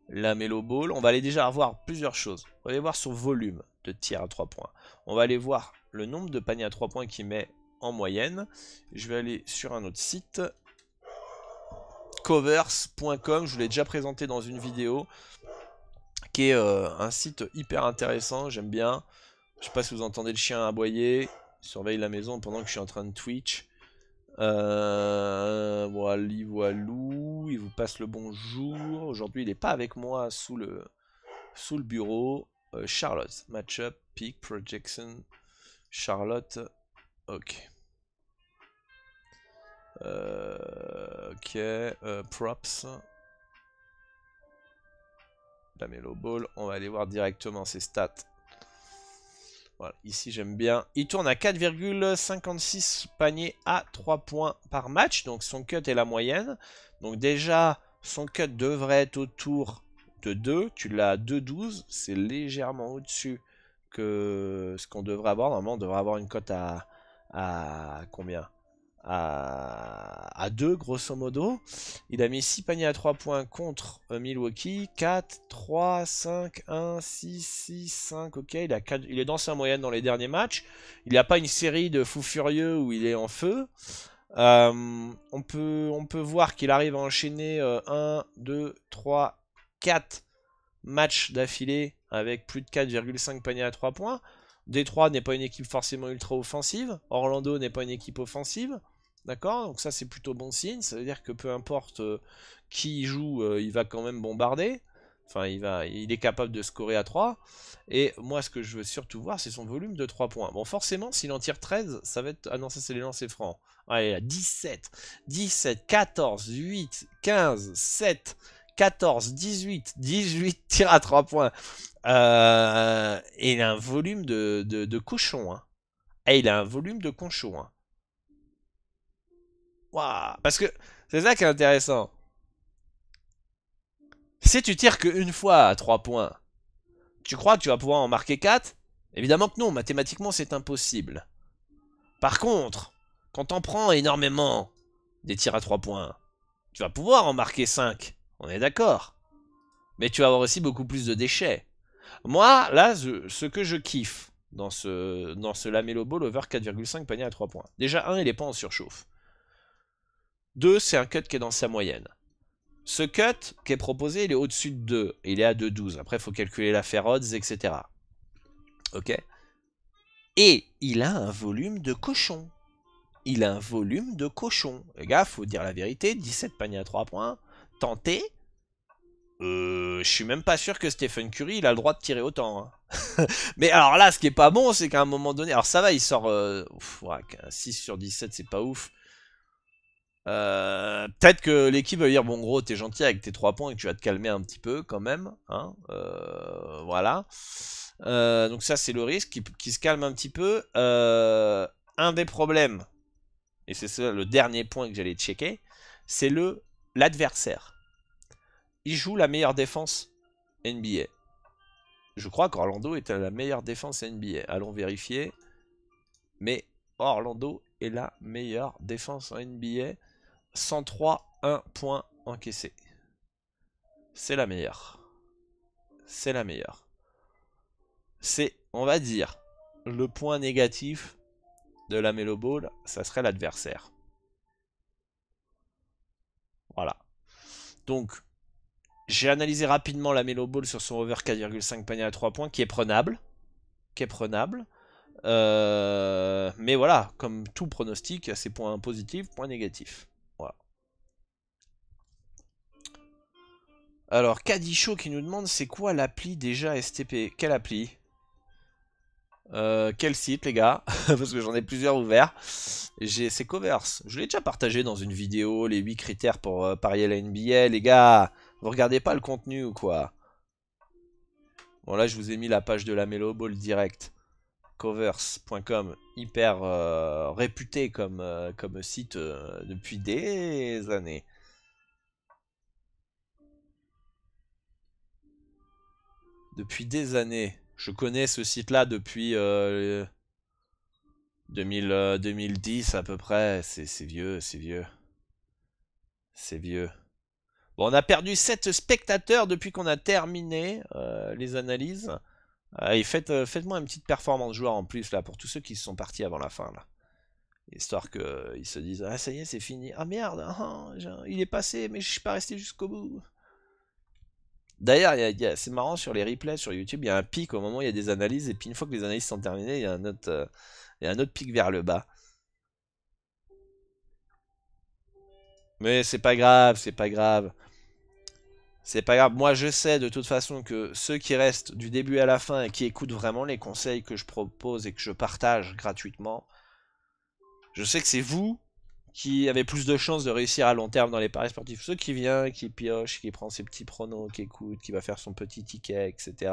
Lamelo Ball. On va aller déjà voir plusieurs choses. On va aller voir son volume de tir à 3 points. On va aller voir le nombre de paniers à 3 points qu'il met en moyenne. Je vais aller sur un autre site. Covers.com. Je vous l'ai déjà présenté dans une vidéo. Qui est un site hyper intéressant. J'aime bien. Je sais pas si vous entendez le chien aboyer. Il surveille la maison pendant que je suis en train de Twitch. Voilou, il vous passe le bonjour. Aujourd'hui, il n'est pas avec moi sous le bureau. Charlotte, matchup, pick, projection. Charlotte, ok. Props. Lamelo Ball, on va aller voir directement ses stats. Voilà, ici j'aime bien. Il tourne à 4,56 paniers à 3 points par match. Donc son cut est la moyenne. Donc déjà, son cut devrait être autour de 2. Tu l'as à 2,12. C'est légèrement au-dessus que ce qu'on devrait avoir. Normalement, on devrait avoir une cote à combien? À 2 grosso modo. Il a mis 6 paniers à 3 points contre Milwaukee. 4, 3, 5, 1, 6, 6, 5. Ok, il est dans sa moyenne dans les derniers matchs. Il n'y a pas une série de fous furieux où il est en feu. On peut voir qu'il arrive à enchaîner 1, 2, 3, 4 matchs d'affilée avec plus de 4,5 paniers à 3 points. Détroit n'est pas une équipe forcément ultra offensive. Orlando n'est pas une équipe offensive. D'accord? Donc ça c'est plutôt bon signe. Ça veut dire que peu importe qui joue, il va quand même bombarder. Enfin, il est capable de scorer à 3. Et moi, ce que je veux surtout voir, c'est son volume de 3 points. Bon, forcément, s'il en tire 13, ça va être... Ah non, ça, c'est les lancers francs. Allez, là, 17, 17, 14, 8, 15, 7, 14, 18, 18 tirs à 3 points. Et il a un volume de cochon. Hein. Et il a un volume de cochon. Hein. Waouh. Parce que c'est ça qui est intéressant. Si tu tires qu'une fois à 3 points, tu crois que tu vas pouvoir en marquer 4? Évidemment que non, mathématiquement c'est impossible. Par contre, quand t'en prends énormément des tirs à 3 points, tu vas pouvoir en marquer 5. On est d'accord. Mais tu vas avoir aussi beaucoup plus de déchets. Moi, là, ce que je kiffe dans ce Lamelo Ball over 4,5 panier à 3 points. Déjà, 1, il n'est pas en surchauffe. 2, c'est un cut qui est dans sa moyenne. Ce cut qui est proposé, il est au-dessus de 2. Il est à 2,12. Après, il faut calculer la fair odds, etc. Ok. Et il a un volume de cochon. Il a un volume de cochon. Les gars, faut dire la vérité. 17 paniers à 3 points. Tenté. Je suis même pas sûr que Stephen Curry, il a le droit de tirer autant. Hein. Mais alors là, ce qui est pas bon, c'est qu'à un moment donné... Alors ça va, il sort... 6 sur 17, c'est pas ouf. Peut-être que l'équipe va dire bon gros t'es gentil avec tes 3 points et que tu vas te calmer un petit peu quand même hein, voilà donc ça c'est le risque qui se calme un petit peu un des problèmes et c'est ça le dernier point que j'allais checker c'est l'adversaire il joue la meilleure défense NBA je crois qu'Orlando est à la meilleure défense NBA allons vérifier mais Orlando est la meilleure défense en NBA 103, 1 point encaissé. C'est la meilleure. C'est la meilleure. C'est, on va dire, le point négatif de la Melo Ball, ça serait l'adversaire. Voilà. Donc, j'ai analysé rapidement la Melo Ball sur son over 4,5 panier à 3 points, qui est prenable. Mais voilà, comme tout pronostic, il y a ses points positifs, points négatifs. Voilà. Alors, Kadicho qui nous demande c'est quoi l'appli déjà STP? Quelle appli? Quel site les gars? Parce que j'en ai plusieurs ouverts. C'est Covers. Je l'ai déjà partagé dans une vidéo, les 8 critères pour parier la NBA. Les gars, vous regardez pas le contenu ou quoi? Bon là je vous ai mis la page de la Melo Ball direct. Covers.com, hyper réputé comme site depuis des années. Depuis des années. Je connais ce site-là depuis 2010 à peu près. C'est vieux, c'est vieux. C'est vieux. Bon, on a perdu 7 spectateurs depuis qu'on a terminé les analyses. Et faites-moi une petite performance joueur en plus là pour tous ceux qui sont partis avant la fin là. Histoire qu'ils se disent ah ça y est c'est fini. Ah merde, il est passé mais je suis pas resté jusqu'au bout. D'ailleurs, c'est marrant sur les replays sur YouTube, il y a un pic au moment où il y a des analyses, et puis une fois que les analyses sont terminées, il y a un autre pic vers le bas. Mais c'est pas grave, c'est pas grave. C'est pas grave, moi je sais de toute façon que ceux qui restent du début à la fin et qui écoutent vraiment les conseils que je propose et que je partage gratuitement, je sais que c'est vous qui avez plus de chances de réussir à long terme dans les paris sportifs. Ceux qui viennent, qui piochent, qui prend ses petits pronos, qui écoute, qui va faire son petit ticket, etc.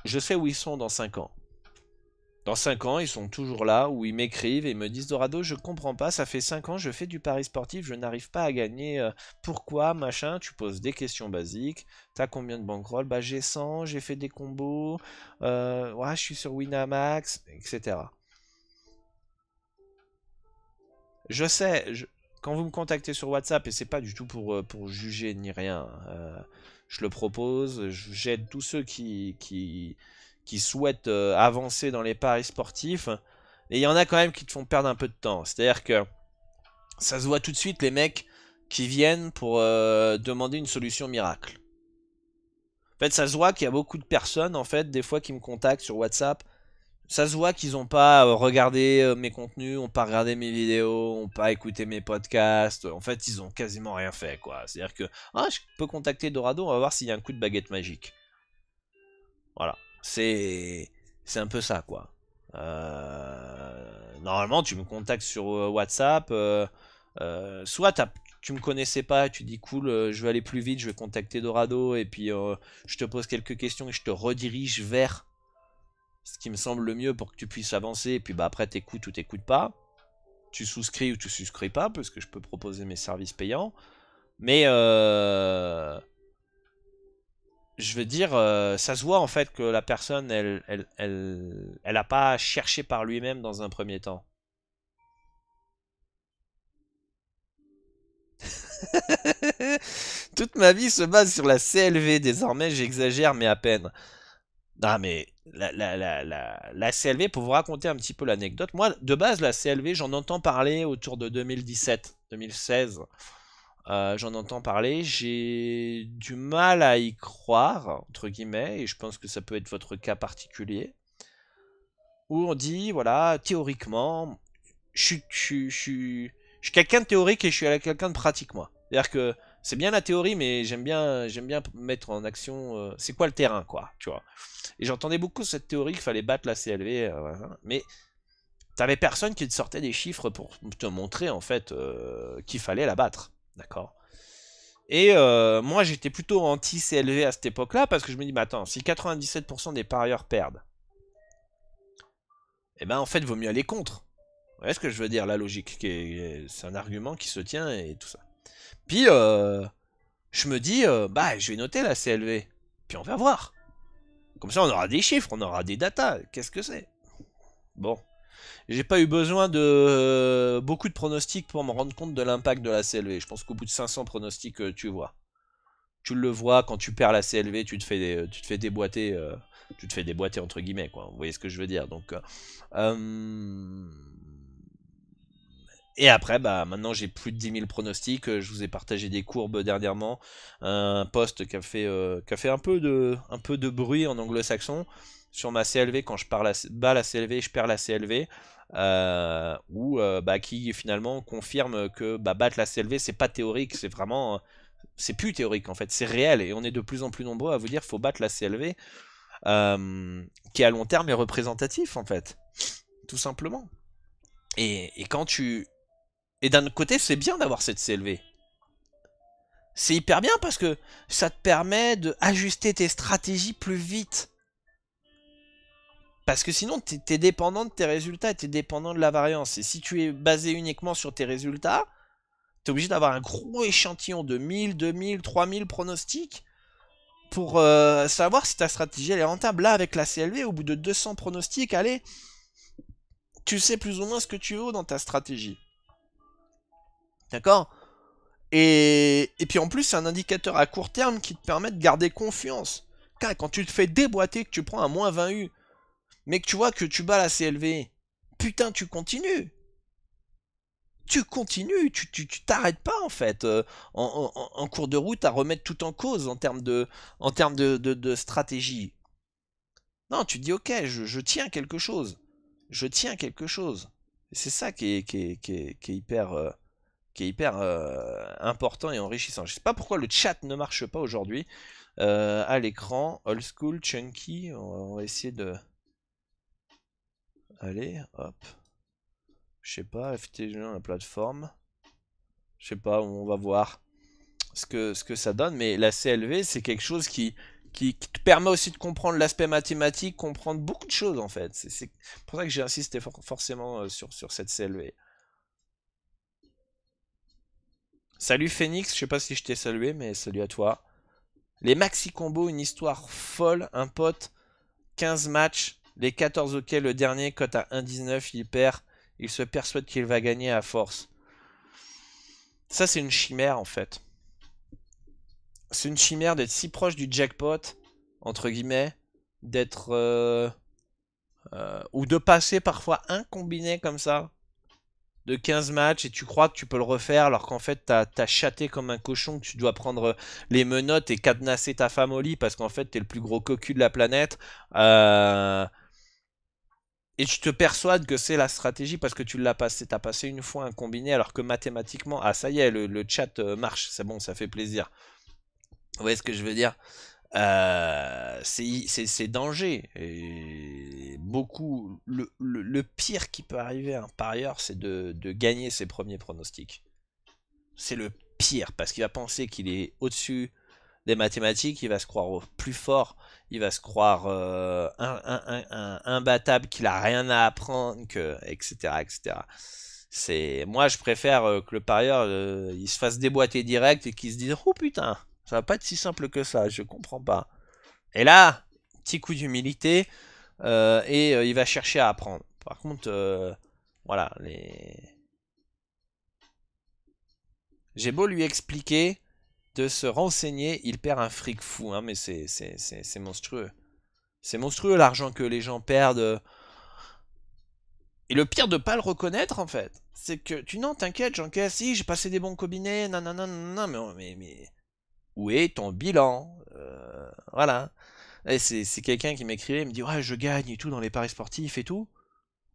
Je sais où ils sont dans 5 ans. Dans 5 ans, ils sont toujours là, où ils m'écrivent et me disent Dorado, je comprends pas, ça fait 5 ans, je fais du pari sportif, je n'arrive pas à gagner. Pourquoi, machin? Tu poses des questions basiques. T'as combien de bankroll? Bah j'ai 100, j'ai fait des combos. Ouais, je suis sur Winamax, etc. Je sais, quand vous me contactez sur WhatsApp, et c'est pas du tout pour juger ni rien, je le propose, j'aide tous ceux qui souhaitent avancer dans les paris sportifs, et il y en a quand même qui te font perdre un peu de temps. C'est-à-dire que ça se voit tout de suite les mecs qui viennent pour demander une solution miracle. En fait, ça se voit qu'il y a beaucoup de personnes, en fait, des fois qui me contactent sur WhatsApp. Ça se voit qu'ils n'ont pas regardé mes contenus, n'ont pas regardé mes vidéos, n'ont pas écouté mes podcasts. En fait, ils ont quasiment rien fait, quoi. C'est-à-dire que, ah, je peux contacter Dorado, on va voir s'il y a un coup de baguette magique. Voilà. C'est un peu ça, quoi. Normalement, tu me contactes sur WhatsApp. Soit tu me connaissais pas, tu dis cool, je vais aller plus vite, je vais contacter Dorado, et puis je te pose quelques questions et je te redirige vers ce qui me semble le mieux pour que tu puisses avancer, et puis bah après t'écoutes ou t'écoutes pas, tu souscris ou tu souscris pas, parce que je peux proposer mes services payants, mais je veux dire, ça se voit en fait que la personne, elle a pas cherché par lui-même dans un premier temps. Toute ma vie se base sur la CLV, désormais j'exagère mais à peine. Non mais la CLV, pour vous raconter un petit peu l'anecdote, moi de base la CLV j'en entends parler autour de 2017-2016. J'en entends parler, j'ai du mal à y croire, entre guillemets, et je pense que ça peut être votre cas particulier, où on dit, voilà, théoriquement, je suis quelqu'un de théorique et je suis quelqu'un de pratique, moi. C'est-à-dire que c'est bien la théorie, mais j'aime bien mettre en action, c'est quoi le terrain, quoi, tu vois. Et j'entendais beaucoup cette théorie qu'il fallait battre la CLV, mais t'avais personne qui te sortait des chiffres pour te montrer, en fait, qu'il fallait la battre, d'accord. Et moi, j'étais plutôt anti-CLV à cette époque-là, parce que je me dis, mais attends, si 97% des parieurs perdent, eh ben en fait, vaut mieux aller contre. Vous voyez ce que je veux dire, la logique, c'est un argument qui se tient et tout ça. Puis, je me dis, bah, je vais noter la CLV, puis on va voir. Comme ça, on aura des chiffres, on aura des datas. Qu'est-ce que c'est? Bon. J'ai pas eu besoin de beaucoup de pronostics pour me rendre compte de l'impact de la CLV. Je pense qu'au bout de 500 pronostics, tu vois. Tu le vois, quand tu perds la CLV, tu te fais déboîter, tu te fais déboîter entre guillemets, quoi. Vous voyez ce que je veux dire. Donc, et après, bah, maintenant j'ai plus de 10 000 pronostics. Je vous ai partagé des courbes dernièrement. Un post qui a fait un peu de bruit en anglo-saxon sur ma CLV quand je bats la CLV, je perds la CLV. Ou bah, qui finalement confirme que bah, battre la CLV, c'est pas théorique, c'est vraiment C'est plus théorique en fait, c'est réel et on est de plus en plus nombreux à vous dire qu'il faut battre la CLV qui à long terme est représentatif en fait, tout simplement. Et quand tu... Et d'un autre côté, c'est bien d'avoir cette CLV. C'est hyper bien parce que ça te permet de ajuster tes stratégies plus vite. Parce que sinon, t'es dépendant de tes résultats et t'es dépendant de la variance. Et si tu es basé uniquement sur tes résultats, t'es obligé d'avoir un gros échantillon de 1000, 2000, 3000 pronostics pour savoir si ta stratégie elle est rentable. Là, avec la CLV, au bout de 200 pronostics, allez, tu sais plus ou moins ce que tu veux dans ta stratégie. D'accord? Et puis en plus, c'est un indicateur à court terme qui te permet de garder confiance. Car quand tu te fais déboîter, que tu prends un moins 20 U, mais que tu vois que tu bats la CLV, putain, tu continues. Tu continues, tu t'arrêtes pas en fait en cours de route à remettre tout en cause en termes de stratégie. Non, tu te dis ok, je tiens quelque chose. Je tiens quelque chose. C'est ça qui est hyper, important et enrichissant. Je sais pas pourquoi le chat ne marche pas aujourd'hui. À l'écran, old school, chunky, on va essayer de... Allez, hop. Je sais pas, FTG la plateforme. Je sais pas, on va voir ce que ça donne. Mais la CLV, c'est quelque chose qui te permet aussi de comprendre l'aspect mathématique, comprendre beaucoup de choses en fait. C'est pour ça que j'ai insisté forcément sur cette CLV. Salut Phoenix, je sais pas si je t'ai salué, mais salut à toi. Les maxi combos, une histoire folle, un pote, 15 matchs, les 14 ok, le dernier, cote à 1,19, il perd, il se persuade qu'il va gagner à force. Ça, c'est une chimère en fait. C'est une chimère d'être si proche du jackpot, entre guillemets, d'être... ou de passer parfois un combiné comme ça, de 15 matchs, et tu crois que tu peux le refaire, alors qu'en fait, t'as chaté comme un cochon, que tu dois prendre les menottes et cadenasser ta femme au lit, parce qu'en fait, t'es le plus gros cocu de la planète. Et tu te persuades que c'est la stratégie parce que tu l'as passé, t'as passé une fois un combiné alors que mathématiquement, ah ça y est, le chat marche, c'est bon, ça fait plaisir. Vous voyez ce que je veux dire? C'est danger. Et beaucoup, le pire qui peut arriver à un parieur, c'est de gagner ses premiers pronostics. C'est le pire parce qu'il va penser qu'il est au-dessus des mathématiques, il va se croire plus fort, il va se croire imbattable, qu'il a rien à apprendre, que, etc., etc. Moi, je préfère que le parieur il se fasse déboîter direct et qu'il se dise oh putain, ça va pas être si simple que ça, je comprends pas. Et là, petit coup d'humilité et il va chercher à apprendre. Par contre, voilà, j'ai beau lui expliquer de se renseigner, il perd un fric fou, hein, mais c'est monstrueux. C'est monstrueux l'argent que les gens perdent. Et le pire de pas le reconnaître, en fait, c'est que tu non, t'inquiète, j'encaisse, si, j'ai passé des bons combinés, nanana, nanana, mais où est ton bilan? Voilà. Et c'est quelqu'un qui m'écrivait, il me dit, ouais, je gagne et tout dans les paris sportifs et tout.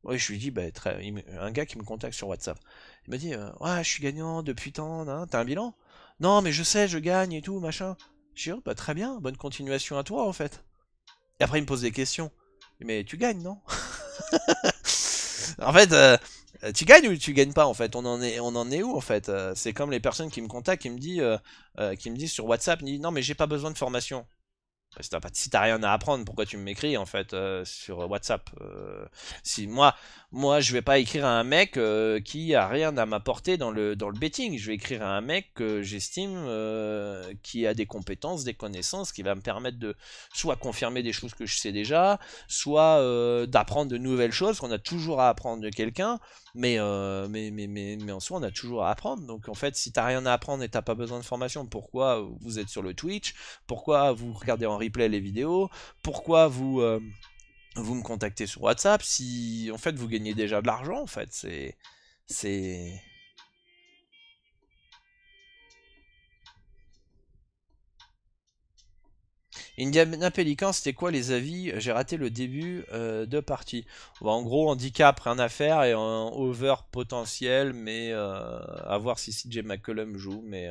Ouais, je lui dis, bah, un gars qui me contacte sur WhatsApp. Il me dit, ouais, je suis gagnant depuis tant, hein, t'as un bilan? Non, mais je sais, je gagne et tout, machin. Je dis, oh, bah, très bien, bonne continuation à toi, en fait. Et après, il me pose des questions. Mais tu gagnes, non? En fait, tu gagnes ou tu gagnes pas, en fait? On en est où, en fait? C'est comme les personnes qui me contactent, qui me disent sur WhatsApp, ils me disent, non, mais j'ai pas besoin de formation. Si t'as rien à apprendre, pourquoi tu m'écris en fait sur WhatsApp Si moi je vais pas écrire à un mec qui a rien à m'apporter dans le betting. Je vais écrire à un mec que j'estime qui a des compétences, des connaissances, qui va me permettre de soit confirmer des choses que je sais déjà, soit d'apprendre de nouvelles choses. Qu'on a toujours à apprendre de quelqu'un, mais en soi on a toujours à apprendre. Donc en fait, si t'as rien à apprendre et t'as pas besoin de formation, pourquoi vous êtes sur le Twitch? Pourquoi vous regardez en replay les vidéos? Pourquoi vous me contactez sur WhatsApp si en fait vous gagnez déjà de l'argent en fait? C'est Indiana Pelican, c'était quoi les avis? J'ai raté le début de partie. Bon, en gros, handicap, rien à faire et un over potentiel, mais à voir si CJ McCollum joue. Mais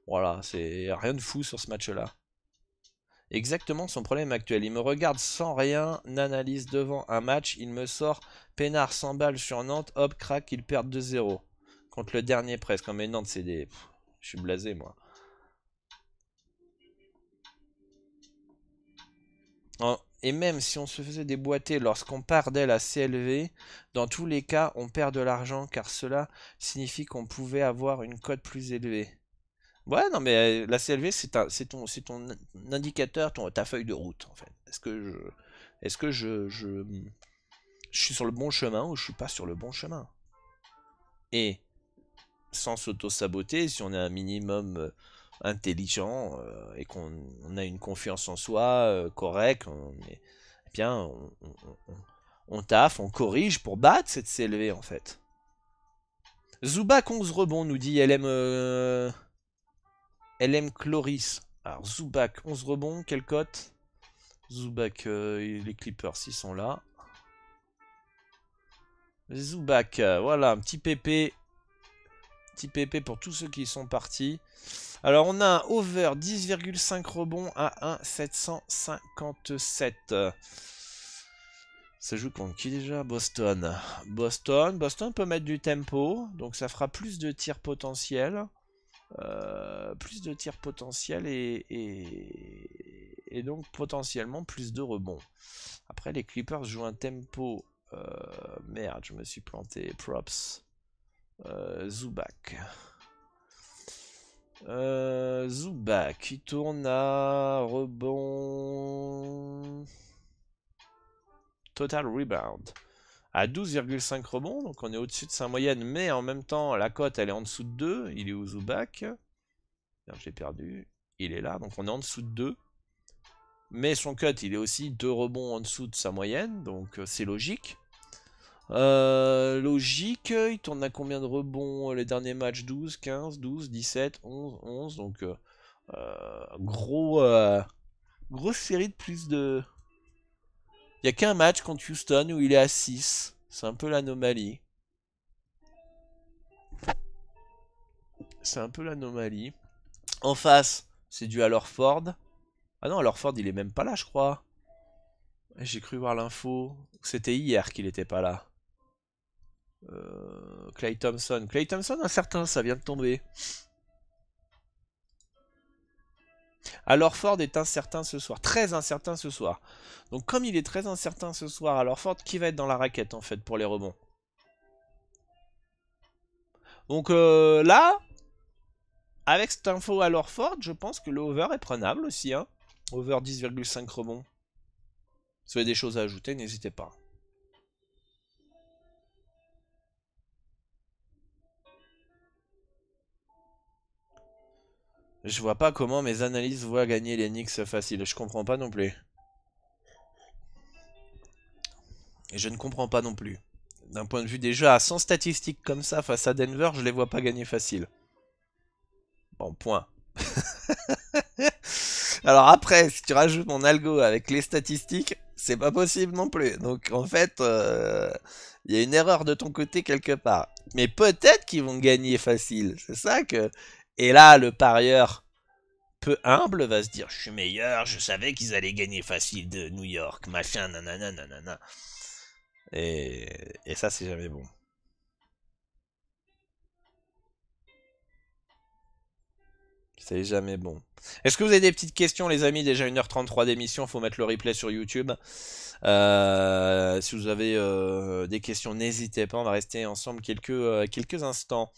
Voilà, c'est rien de fou sur ce match-là. Exactement son problème actuel. Il me regarde sans rien, analyse devant un match, il me sort peinard 100 balles sur Nantes, hop, crac, ils perdent 2-0. Contre le dernier presque. Mais Nantes, c'est des... je suis blasé, moi. Et même si on se faisait déboîter lorsqu'on perdait la CLV, dans tous les cas, on perd de l'argent car cela signifie qu'on pouvait avoir une cote plus élevée. Ouais, non, mais la CLV, c'est ton indicateur, ta feuille de route, en fait. Est-ce que je suis sur le bon chemin ou je suis pas sur le bon chemin? Et sans s'auto-saboter, si on est un minimum intelligent et qu'on a une confiance en soi correcte, eh bien, on taffe, on corrige pour battre cette CLV, en fait. Zubac 11 rebonds, nous dit LM Chloris. Alors, Zubac 11 rebonds, quelle cote? Zubac, les Clippers, ils sont là. Zubac, voilà, un petit PP. Petit PP pour tous ceux qui sont partis. Alors, on a un over 10,5 rebonds à 1,757. Ça joue contre qui déjà? Boston. Boston peut mettre du tempo. Donc, ça fera plus de tirs potentiels. Plus de tirs potentiels et donc potentiellement plus de rebonds. Après, les Clippers jouent un tempo. Merde, je me suis planté. Props. Zubac. Zubac, il tourne à rebond. Total rebound. À 12,5 rebonds, donc on est au-dessus de sa moyenne, mais en même temps, la cote elle est en dessous de 2. Il est où Zubac? J'ai perdu. Il est là, donc on est en dessous de 2. Mais son cut, il est aussi 2 rebonds en dessous de sa moyenne, donc c'est logique. Logique, il tourne à combien de rebonds les derniers matchs? 12, 15, 12, 17, 11, 11. Donc, grosse série de plus de... Il n'y a qu'un match contre Houston où il est à 6. C'est un peu l'anomalie. C'est un peu l'anomalie. En face, c'est du Horford. Ah non, Horford, il est même pas là, je crois. J'ai cru voir l'info. C'était hier qu'il était pas là. Klay Thompson. Klay Thompson, incertain, ça vient de tomber. Alors Ford est incertain ce soir, très incertain ce soir. Donc comme il est très incertain ce soir, alors Ford, qui va être dans la raquette en fait pour les rebonds? Donc là, avec cette info à Ford, je pense que le over est prenable aussi. Hein. Over 10,5 rebonds. Si vous avez des choses à ajouter, n'hésitez pas. Je vois pas comment mes analyses voient gagner les Knicks facile. Je comprends pas non plus. Et je ne comprends pas non plus. D'un point de vue des jeux à 100 statistiques comme ça face à Denver, je les vois pas gagner facile. Bon, point. Alors après, si tu rajoutes mon algo avec les statistiques, c'est pas possible non plus. Donc en fait, il y a une erreur de ton côté quelque part. Mais peut-être qu'ils vont gagner facile. C'est ça que... Et là, le parieur peu humble va se dire, je suis meilleur, je savais qu'ils allaient gagner facile de New York, machin, nanana, nanana. Et ça, c'est jamais bon. C'est jamais bon. Est-ce que vous avez des petites questions, les amis? Déjà 1h33 d'émission, faut mettre le replay sur YouTube. Si vous avez des questions, n'hésitez pas, on va rester ensemble quelques instants.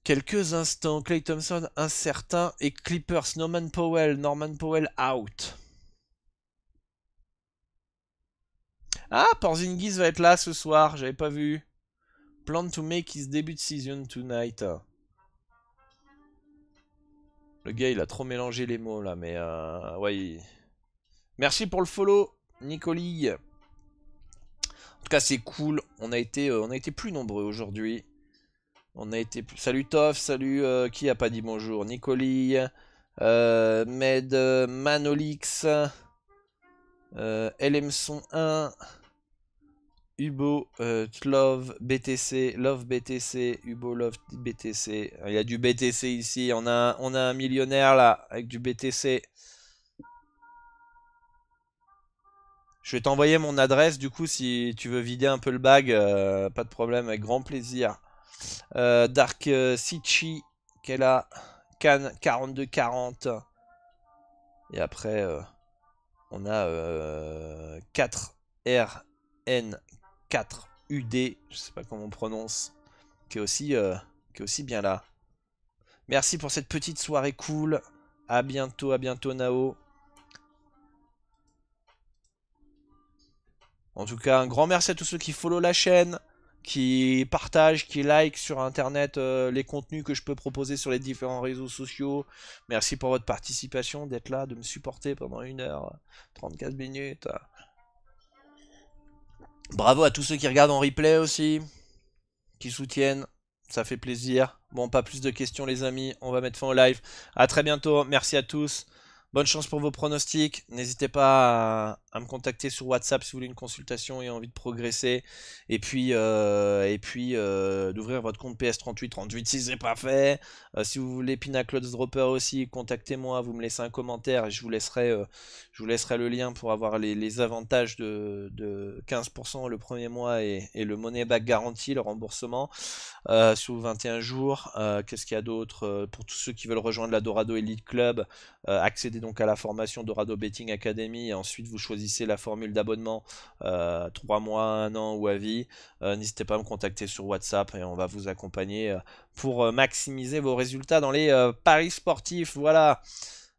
Quelques instants. Klay Thompson incertain et Clippers. Norman Powell out. Ah, Porzingis va être là ce soir, j'avais pas vu. Plan to make his debut season tonight. Le gars, il a trop mélangé les mots là, mais ouais. Merci pour le follow, Nicoli. En tout cas, c'est cool. On a été plus nombreux aujourd'hui. On a été plus... Salut Toff, salut qui a pas dit bonjour? Nicoli, Med, Manolix, LMson 1, Hubo, Love BTC, Love BTC, Hubo Love BTC. Il y a du BTC ici. On a un millionnaire là avec du BTC. Je vais t'envoyer mon adresse du coup si tu veux vider un peu le bag. Pas de problème, avec grand plaisir. Dark Sichi, qu'elle a. Cannes 4240. Et après, on a 4RN4UD, je sais pas comment on prononce, qui est aussi bien là. Merci pour cette petite soirée cool. À bientôt Nao. En tout cas, un grand merci à tous ceux qui follow la chaîne, qui partagent, qui like sur internet les contenus que je peux proposer sur les différents réseaux sociaux. Merci pour votre participation, d'être là, de me supporter pendant 1h34 minutes. Bravo à tous ceux qui regardent en replay aussi, qui soutiennent, ça fait plaisir. Bon, pas plus de questions les amis, on va mettre fin au live. A très bientôt, merci à tous. Bonne chance pour vos pronostics. N'hésitez pas à me contacter sur WhatsApp si vous voulez une consultation et envie de progresser. Et puis d'ouvrir votre compte PS3838 si c'est pas fait. Si vous voulez Pinaclots Dropper aussi, contactez-moi, vous me laissez un commentaire et je vous laisserai le lien pour avoir les avantages de 15% le premier mois et le money back garanti, le remboursement sous 21 jours. Qu'est-ce qu'il y a d'autre pour tous ceux qui veulent rejoindre la Dorado Elite Club? Accédez donc à la formation Dorado Betting Academy et ensuite vous choisissez la formule d'abonnement 3 mois, 1 an ou à vie. N'hésitez pas à me contacter sur WhatsApp et on va vous accompagner pour maximiser vos résultats dans les paris sportifs. Voilà,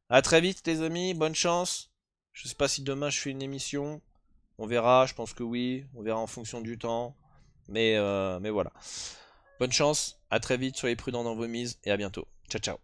à très vite les amis, bonne chance. Je sais pas si demain je fais une émission, on verra, je pense que oui, on verra en fonction du temps, mais voilà. Bonne chance, à très vite, soyez prudents dans vos mises et à bientôt. Ciao ciao.